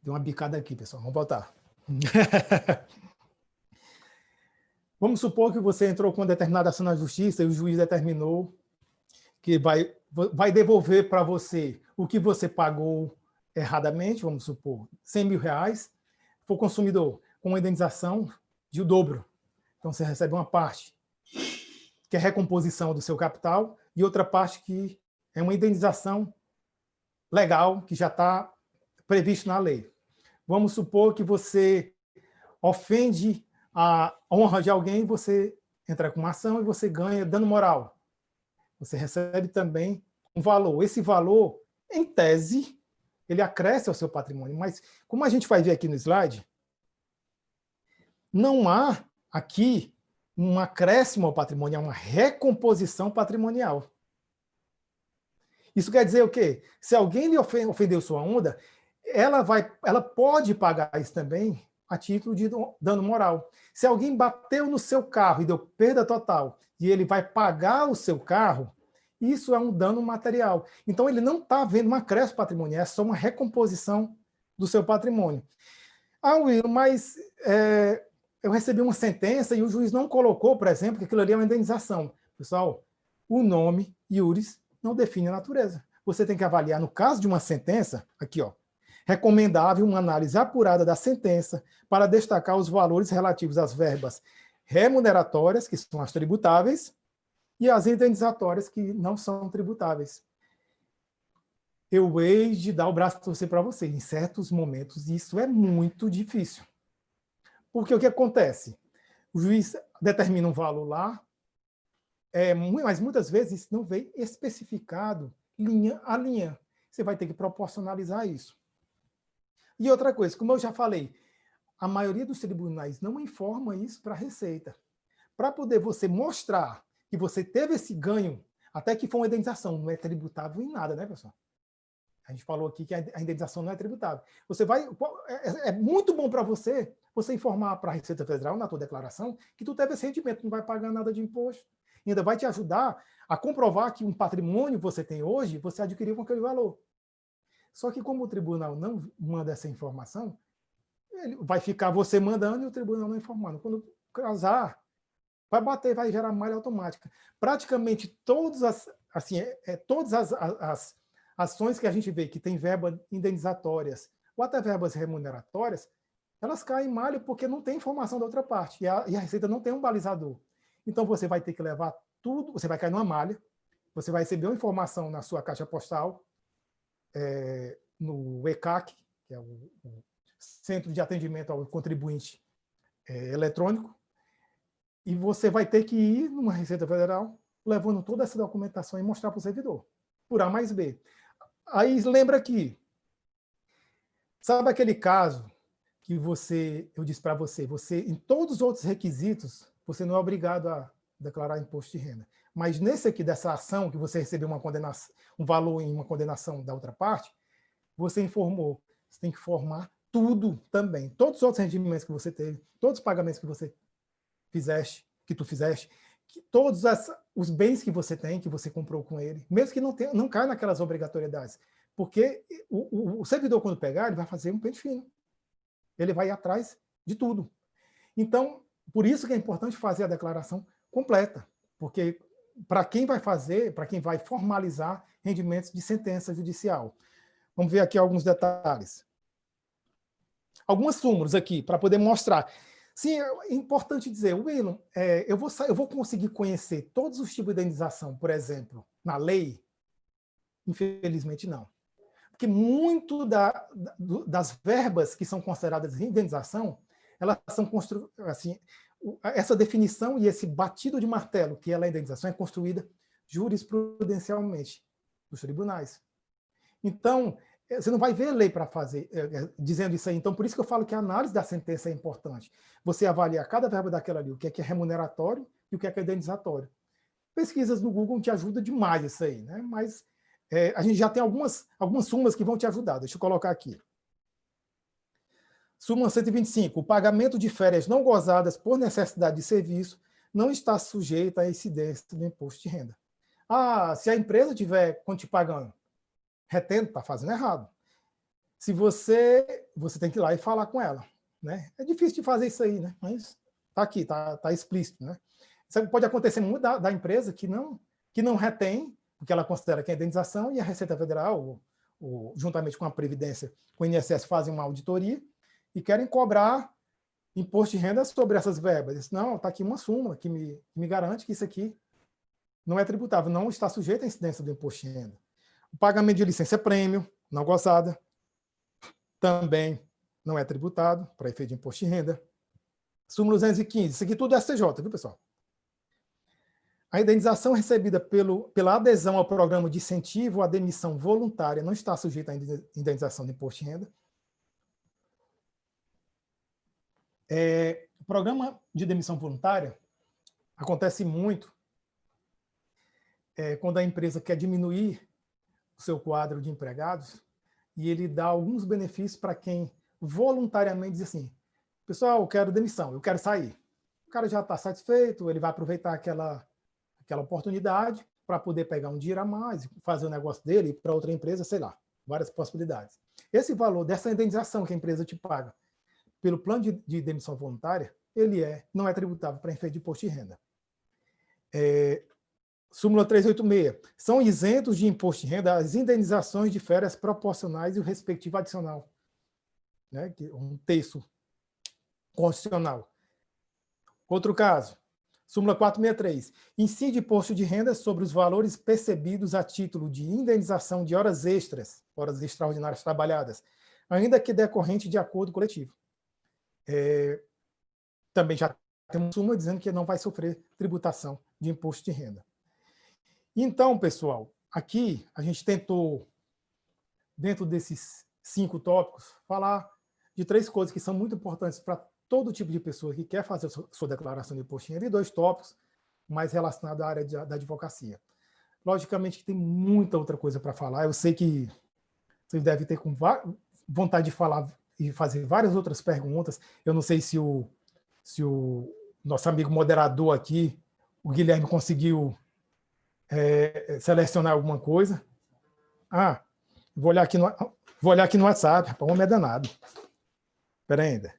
Deu uma bicada aqui, pessoal. Vamos voltar. Vamos supor que você entrou com uma determinada ação na justiça e o juiz determinou que vai devolver para você o que você pagou erradamente, vamos supor, R$100.000, for consumidor com uma indenização de o dobro. Então, você recebe uma parte que é recomposição do seu capital e outra parte que é uma indenização legal que já está previsto na lei. Vamos supor que você ofende a honra de alguém, você entra com uma ação e você ganha dano moral. Você recebe também um valor. Esse valor, em tese, ele acresce ao seu patrimônio, mas como a gente vai ver aqui no slide, não há aqui um acréscimo ao patrimônio, é uma recomposição patrimonial. Isso quer dizer o quê? Se alguém lhe ofendeu sua onda, ela pode pagar isso também a título de dano moral. Se alguém bateu no seu carro e deu perda total, e ele vai pagar o seu carro, isso é um dano material. Então, ele não está vendo um acréscimo patrimonial, é só uma recomposição do seu patrimônio. Ah, Will, mas eu recebi uma sentença e o juiz não colocou, por exemplo, que aquilo ali é uma indenização. Pessoal, o nome iuris não define a natureza. Você tem que avaliar, no caso de uma sentença, aqui, ó, recomendável uma análise apurada da sentença para destacar os valores relativos às verbas remuneratórias, que são as tributáveis, e as indenizatórias, que não são tributáveis. Eu hei de dar o braço a torcer para você. Em certos momentos, isso é muito difícil. Porque o que acontece? O juiz determina um valor lá, mas muitas vezes não vem especificado linha a linha. Você vai ter que proporcionalizar isso. E outra coisa, como eu já falei, a maioria dos tribunais não informa isso para a Receita. Para poder você mostrar que você teve esse ganho, até que foi uma indenização, não é tributável em nada, né, pessoal? A gente falou aqui que a indenização não é tributável. É muito bom para você informar para a Receita Federal, na tua declaração, que tu teve esse rendimento, não vai pagar nada de imposto. E ainda vai te ajudar a comprovar que um patrimônio que você tem hoje, você adquiriu com aquele valor. Só que como o tribunal não manda essa informação, ele vai ficar você mandando e o tribunal não informando. Quando casar, vai bater, vai gerar malha automática. Praticamente todas as ações que a gente vê que tem verbas indenizatórias ou até verbas remuneratórias, elas caem em malha porque não tem informação da outra parte. E a Receita não tem um balizador. Então, você vai ter que levar tudo, você vai cair numa malha, você vai receber uma informação na sua caixa postal, no ECAC, que é o Centro de Atendimento ao Contribuinte Eletrônico, e você vai ter que ir numa Receita Federal, levando toda essa documentação e mostrar para o servidor, por A mais B. Aí lembra que, sabe aquele caso que eu disse para você, em todos os outros requisitos, você não é obrigado a declarar imposto de renda. Mas nesse aqui, dessa ação, que você recebeu uma condenação, um valor em uma condenação da outra parte, você informou. Você tem que informar tudo também. Todos os outros rendimentos que você teve, todos os pagamentos que você fizeste, que todos os bens que você tem, que você comprou com ele, mesmo que não caia naquelas obrigatoriedades. Porque o servidor, quando pegar, ele vai fazer um pente fino. Ele vai ir atrás de tudo. Então, por isso que é importante fazer a declaração completa. Porque para quem vai fazer, para quem vai formalizar rendimentos de sentença judicial. Vamos ver aqui alguns detalhes. Algumas súmulas aqui, para poder mostrar. Sim, é importante dizer, William, eu vou conseguir conhecer todos os tipos de indenização, por exemplo, na lei? Infelizmente, não. Porque muito das verbas que são consideradas indenização, elas são assim, essa definição e esse batido de martelo, que ela é indenização, é construída jurisprudencialmente nos tribunais. Então, você não vai ver lei para fazer, dizendo isso aí. Então, por isso que eu falo que a análise da sentença é importante. Você avaliar cada verbo daquela ali, o que é remuneratório e o que é indenizatório. Pesquisas no Google te ajudam demais isso aí, né? Mas a gente já tem algumas súmulas que vão te ajudar. Deixa eu colocar aqui. Súmula 125. O pagamento de férias não gozadas por necessidade de serviço não está sujeito à incidência do imposto de renda. Ah, se a empresa tiver, quando te pagando, retendo, está fazendo errado. Se você tem que ir lá e falar com ela. Né? É difícil de fazer isso aí, né? Mas está aqui, está explícito. Né? Isso pode acontecer muito da empresa que não retém, porque ela considera que é indenização, e a Receita Federal, juntamente com a Previdência, com o INSS, fazem uma auditoria e querem cobrar imposto de renda sobre essas verbas. Diz, não, está aqui uma súmula que me garante que isso aqui não é tributável, não está sujeito à incidência do imposto de renda. O pagamento de licença prêmio, não gozada, também não é tributado para efeito de imposto de renda. Súmula 215, isso aqui tudo é STJ, viu, pessoal? A indenização recebida pela adesão ao programa de incentivo à demissão voluntária não está sujeita à indenização de imposto de renda. O programa de demissão voluntária acontece muito quando a empresa quer diminuir o seu quadro de empregados e ele dá alguns benefícios para quem voluntariamente diz assim, pessoal, eu quero demissão, eu quero sair. O cara já está satisfeito, ele vai aproveitar aquela oportunidade para poder pegar um dinheiro a mais, fazer o negócio dele para outra empresa, sei lá, várias possibilidades. Esse valor dessa indenização que a empresa te paga pelo plano de demissão voluntária, ele não é tributável para efeito de imposto de renda. Súmula 386. São isentos de imposto de renda as indenizações de férias proporcionais e o respectivo adicional. Né? Um terço constitucional. Outro caso. Súmula 463. Incide imposto de renda sobre os valores percebidos a título de indenização de horas extras, horas extraordinárias trabalhadas, ainda que decorrente de acordo coletivo. Também já tem uma súmula dizendo que não vai sofrer tributação de imposto de renda. Então, pessoal, aqui a gente tentou, dentro desses 5 tópicos, falar de 3 coisas que são muito importantes para todo tipo de pessoa que quer fazer a sua declaração de imposto de renda, e 2 tópicos mais relacionados à área da advocacia. Logicamente que tem muita outra coisa para falar. Eu sei que vocês devem ter vontade de falar e fazer várias outras perguntas. Eu não sei se o nosso amigo moderador aqui, o Guilherme, conseguiu selecionar alguma coisa. Vou olhar aqui no WhatsApp. O homem é danado. Espera ainda.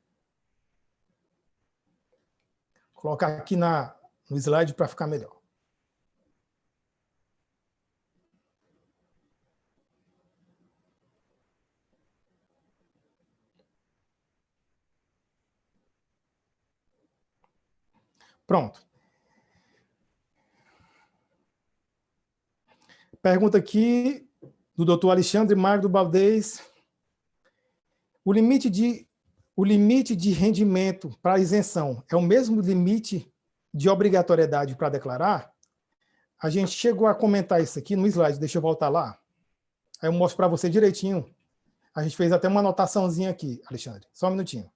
Vou colocar aqui no slide para ficar melhor. Pronto. Pergunta aqui do doutor Alexandre Magno Baldez. O limite de rendimento para isenção é o mesmo limite de obrigatoriedade para declarar? A gente chegou a comentar isso aqui no slide, deixa eu voltar lá. Aí eu mostro para você direitinho. A gente fez até uma anotaçãozinha aqui, Alexandre. Só um minutinho.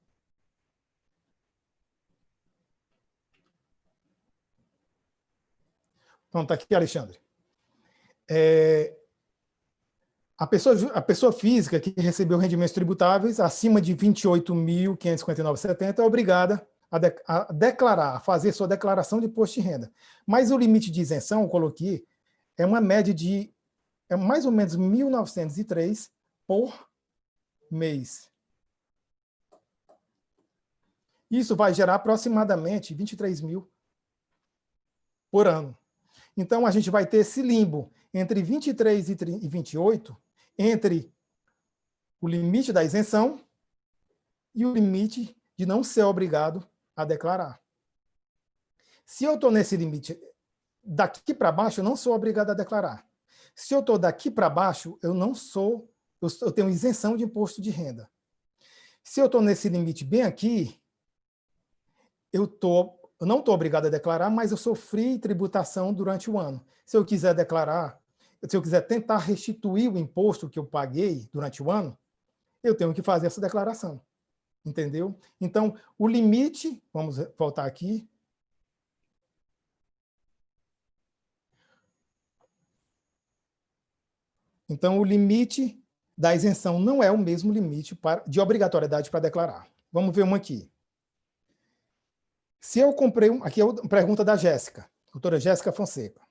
Pronto, tá aqui, Alexandre. A pessoa física que recebeu rendimentos tributáveis acima de R$ 28.559,70 é obrigada a declarar, a fazer sua declaração de imposto de renda. Mas o limite de isenção, eu coloquei, é uma média de mais ou menos 1.903 por mês. Isso vai gerar aproximadamente 23 mil por ano. Então, a gente vai ter esse limbo entre 23 e 28, entre o limite da isenção e o limite de não ser obrigado a declarar. Se eu estou nesse limite daqui para baixo, eu não sou obrigado a declarar. Se eu estou daqui para baixo, eu tenho isenção de imposto de renda. Se eu estou nesse limite bem aqui, eu não estou obrigado a declarar, mas eu sofri tributação durante o ano. Se eu quiser declarar, se eu quiser tentar restituir o imposto que eu paguei durante o ano, eu tenho que fazer essa declaração. Entendeu? Então, o limite, vamos voltar aqui. Então, o limite da isenção não é o mesmo limite de obrigatoriedade para declarar. Vamos ver uma aqui. Se eu comprei, aqui é a pergunta da Jéssica, doutora Jéssica Fonseca.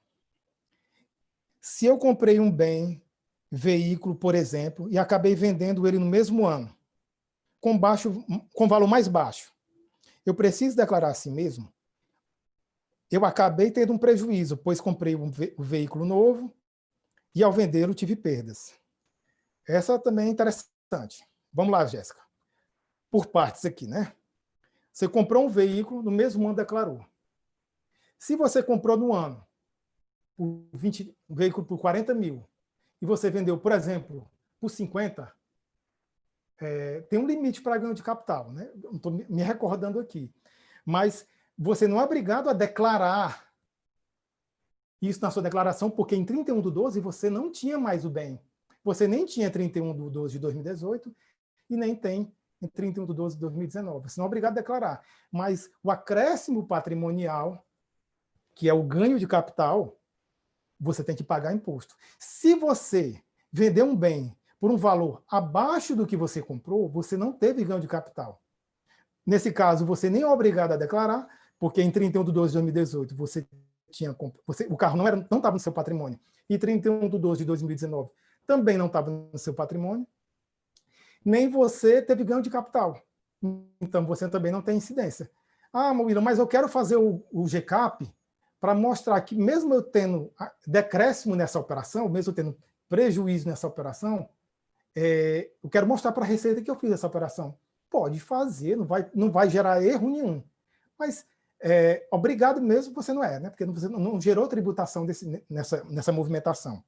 Se eu comprei um bem, veículo, por exemplo, e acabei vendendo ele no mesmo ano, com valor mais baixo, eu preciso declarar assim mesmo? Eu acabei tendo um prejuízo, pois comprei um veículo novo e ao vendê-lo tive perdas. Essa também é interessante. Vamos lá, Jéssica. Por partes aqui, né? Você comprou um veículo, no mesmo ano declarou. Se você comprou no ano um veículo por 40 mil e você vendeu, por exemplo, por 50, tem um limite para ganho de capital, né? Não estou me recordando aqui. Mas você não é obrigado a declarar isso na sua declaração, porque em 31/12 você não tinha mais o bem. Você nem tinha 31/12 de 2018 e nem tem em 31/12 de 2019. Você não é obrigado a declarar. Mas o acréscimo patrimonial, que é o ganho de capital, você tem que pagar imposto. Se você vender um bem por um valor abaixo do que você comprou, você não teve ganho de capital. Nesse caso, você nem é obrigado a declarar, porque em 31/12 de 2018 o carro não estava no seu patrimônio, e 31/12 de 2019 também não estava no seu patrimônio, nem você teve ganho de capital. Então, você também não tem incidência. Ah, William, mas eu quero fazer o GCAP para mostrar que, mesmo eu tendo decréscimo nessa operação, mesmo eu tendo prejuízo nessa operação, eu quero mostrar para a Receita que eu fiz essa operação. Pode fazer, não vai gerar erro nenhum. Mas obrigado mesmo você não é, né? Porque você não gerou tributação nessa movimentação.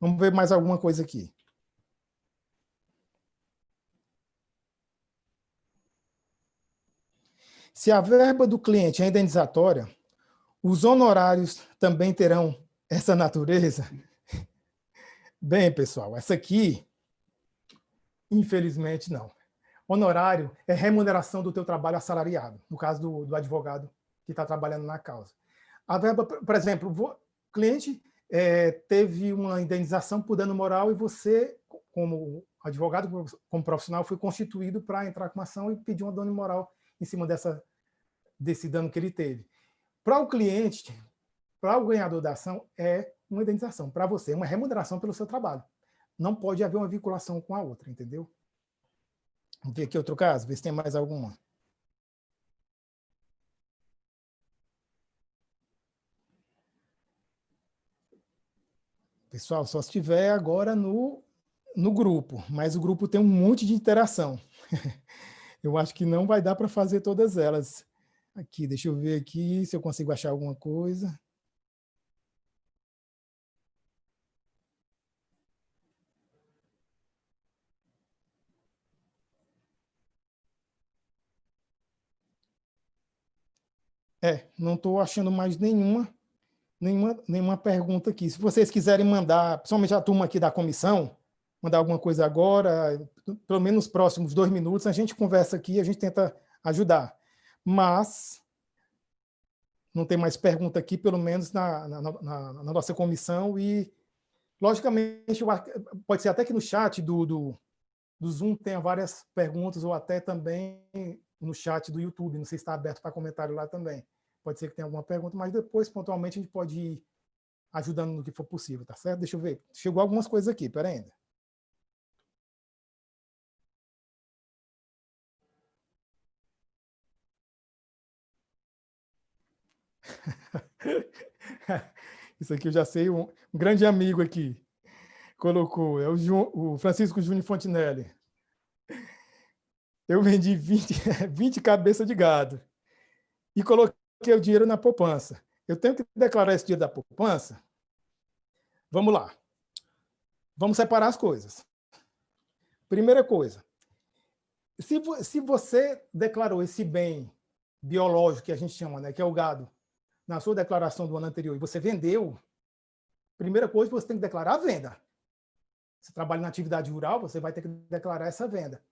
Vamos ver mais alguma coisa aqui. Se a verba do cliente é indenizatória, os honorários também terão essa natureza? Bem, pessoal, essa aqui, infelizmente, não. Honorário é remuneração do teu trabalho assalariado, no caso do advogado que está trabalhando na causa. A verba, por exemplo, o cliente teve uma indenização por dano moral e você, como advogado, como profissional, foi constituído para entrar com uma ação e pedir um dano moral em cima desse dano que ele teve. Para o cliente, para o ganhador da ação, é uma indenização. Para você, é uma remuneração pelo seu trabalho. Não pode haver uma vinculação com a outra, entendeu? Vamos ver aqui outro caso, ver se tem mais alguma. Pessoal, só se estiver agora no grupo, mas o grupo tem um monte de interação. Eu acho que não vai dar para fazer todas elas. Aqui, deixa eu ver aqui se eu consigo achar alguma coisa. Não estou achando mais nenhuma pergunta aqui. Se vocês quiserem mandar, principalmente a turma aqui da comissão, mandar alguma coisa agora, pelo menos nos próximos 2 minutos, a gente conversa aqui, a gente tenta ajudar. Mas não tem mais pergunta aqui, pelo menos na nossa comissão, e, logicamente, pode ser até que no chat do Zoom tenha várias perguntas, ou até também no chat do YouTube, não sei se está aberto para comentário lá também. Pode ser que tenha alguma pergunta, mas depois, pontualmente, a gente pode ir ajudando no que for possível, tá certo? Deixa eu ver. Chegou algumas coisas aqui, pera ainda. Isso aqui eu já sei, um grande amigo aqui colocou, é o Francisco Júnior Fontinelli. Eu vendi 20 cabeças de gado e coloquei o dinheiro na poupança. Eu tenho que declarar esse dinheiro da poupança? Vamos lá. Vamos separar as coisas. Primeira coisa, se você declarou esse bem biológico, que a gente chama, né, que é o gado, na sua declaração do ano anterior, e você vendeu, primeira coisa, você tem que declarar a venda. Você trabalha na atividade rural, você vai ter que declarar essa venda.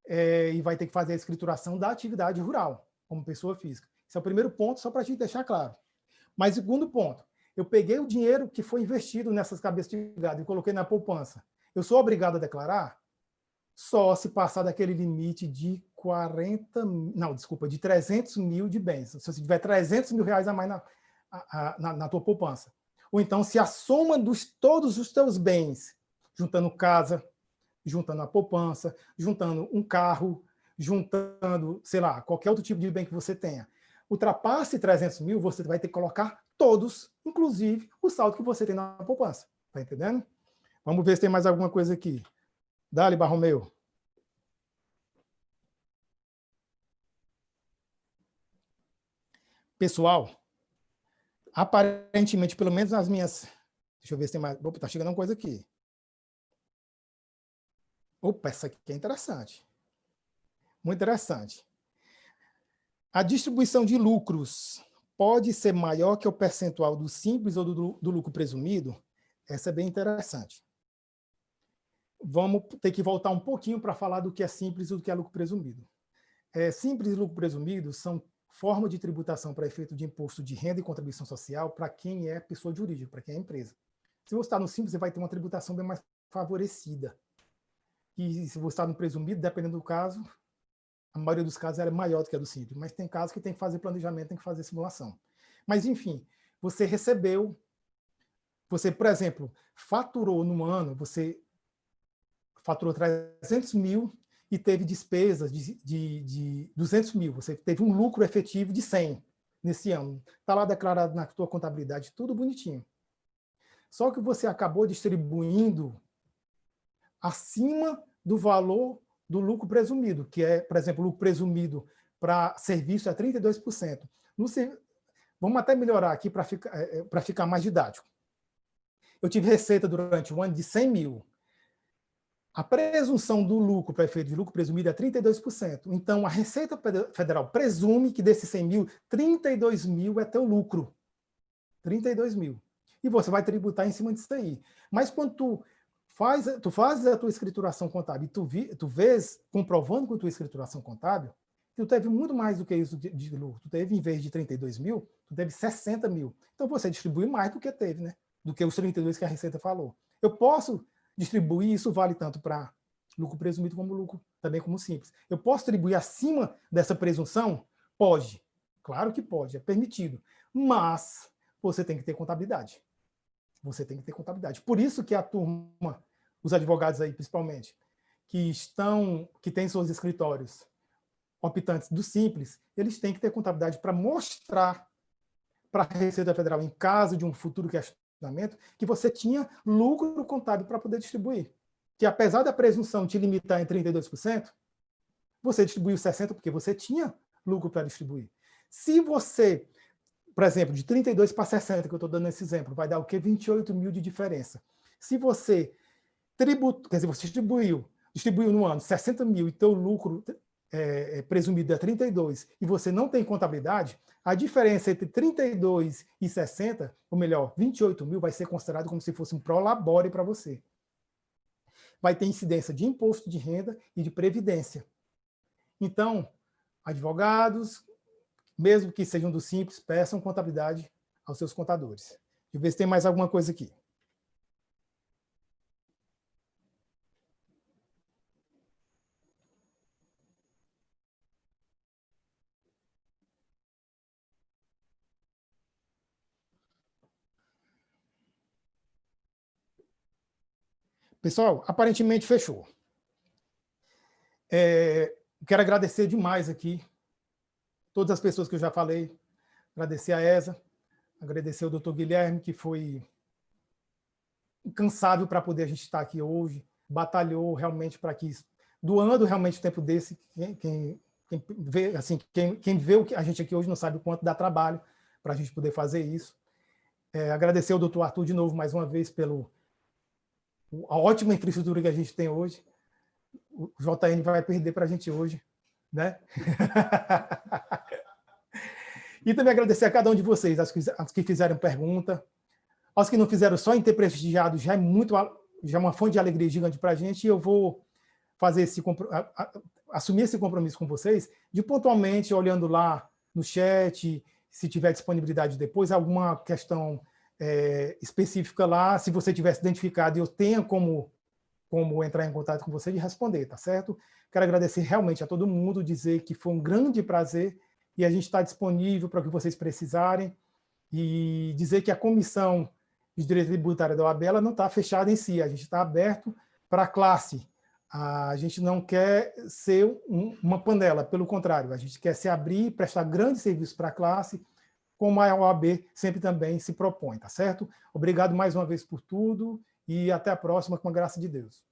E vai ter que fazer a escrituração da atividade rural, como pessoa física. Esse é o primeiro ponto, só para a gente deixar claro. Mas, segundo ponto, eu peguei o dinheiro que foi investido nessas cabeças de gado e coloquei na poupança. Eu sou obrigado a declarar? Só se passar daquele limite de 300 mil de bens. Se você tiver 300 mil reais a mais na tua poupança. Ou então, se a soma de todos os teus bens, juntando casa, juntando a poupança, juntando um carro, juntando, sei lá, qualquer outro tipo de bem que você tenha, ultrapasse 300 mil, você vai ter que colocar todos, inclusive o saldo que você tem na poupança. Tá entendendo? Vamos ver se tem mais alguma coisa aqui. Dali, Barromeu. Pessoal, aparentemente, pelo menos nas minhas... Deixa eu ver se tem mais... Opa, tá chegando uma coisa aqui. Opa, essa aqui é interessante. Muito interessante. A distribuição de lucros pode ser maior que o percentual do simples ou do lucro presumido? Essa é bem interessante. Vamos ter que voltar um pouquinho para falar do que é simples e do que é lucro presumido. Simples e lucro presumido são formas de tributação para efeito de imposto de renda e contribuição social para quem é pessoa jurídica, para quem é empresa. Se você está no simples, você vai ter uma tributação bem mais favorecida. E se você está no presumido, dependendo do caso, a maioria dos casos é maior do que a do simples, mas tem casos que tem que fazer planejamento, tem que fazer simulação. Mas, enfim, você recebeu, você, por exemplo, faturou no ano, você faturou 300 mil e teve despesas de 200 mil, você teve um lucro efetivo de 100 nesse ano. Está lá declarado na tua contabilidade, tudo bonitinho. Só que você acabou distribuindo acima do valor do lucro presumido, que é, por exemplo, o lucro presumido para serviço é 32%. Vamos até melhorar aqui para ficar mais didático. Eu tive receita durante o ano de 100 mil. A presunção do lucro para efeito de lucro presumido é 32%. Então, a Receita Federal presume que desses 100 mil, 32 mil é teu lucro. 32 mil. E você vai tributar em cima disso aí. Mas quando tu fazes a tua escrituração contábil e tu vês, comprovando com a tua escrituração contábil, tu teve muito mais do que isso de lucro. Tu teve, em vez de 32 mil, tu teve 60 mil. Então, você distribui mais do que teve, né? Do que os 32 que a Receita falou. Eu posso distribuir, isso vale tanto para lucro presumido como lucro, também como simples. Eu posso distribuir acima dessa presunção? Pode. Claro que pode, é permitido. Mas você tem que ter contabilidade. Você tem que ter contabilidade. Por isso que a turma, os advogados aí principalmente, que têm seus escritórios optantes do simples, eles têm que ter contabilidade para mostrar para a Receita Federal, em caso de um futuro questionamento, que você tinha lucro contábil para poder distribuir. Que apesar da presunção te limitar em 32%, você distribuiu 60% porque você tinha lucro para distribuir. Se você, por exemplo, de 32 para 60, que eu estou dando esse exemplo, vai dar o quê? 28 mil de diferença. Se você quer dizer, você distribuiu no ano 60 mil e teu lucro presumido é 32 e você não tem contabilidade, a diferença entre 32 e 60, ou melhor, 28 mil, vai ser considerado como se fosse um prolabore para você. Vai ter incidência de imposto de renda e de previdência. Então, advogados mesmo que sejam do simples, peçam contabilidade aos seus contadores. Deixa eu ver se tem mais alguma coisa aqui. Pessoal, aparentemente fechou. Quero agradecer demais aqui todas as pessoas que eu já falei, agradecer a ESA, agradecer ao Dr. Guilherme, que foi incansável para poder a gente estar aqui hoje, batalhou realmente para que, doando realmente o tempo desse, quem vê, assim, quem vê a gente aqui hoje não sabe o quanto dá trabalho para a gente poder fazer isso. Agradecer ao Dr. Arthur de novo, mais uma vez, pela ótima infraestrutura que a gente tem hoje. O JN vai perder para a gente hoje, né? E também agradecer a cada um de vocês, aos que fizeram pergunta, aos que não fizeram, só em ter prestigiado já é uma fonte de alegria gigante para a gente, e eu vou fazer assumir esse compromisso com vocês, de pontualmente, olhando lá no chat, se tiver disponibilidade depois, alguma questão específica lá, se você tivesse identificado e eu tenha como entrar em contato com você, de responder, tá certo? Quero agradecer realmente a todo mundo, dizer que foi um grande prazer e a gente está disponível para o que vocês precisarem, e dizer que a Comissão de Direito Tributário da OAB não está fechada em si, a gente está aberto para a classe. A gente não quer ser uma panela, pelo contrário, a gente quer se abrir, prestar grandes serviços para a classe, como a OAB sempre também se propõe, tá certo? Obrigado mais uma vez por tudo e até a próxima, com a graça de Deus.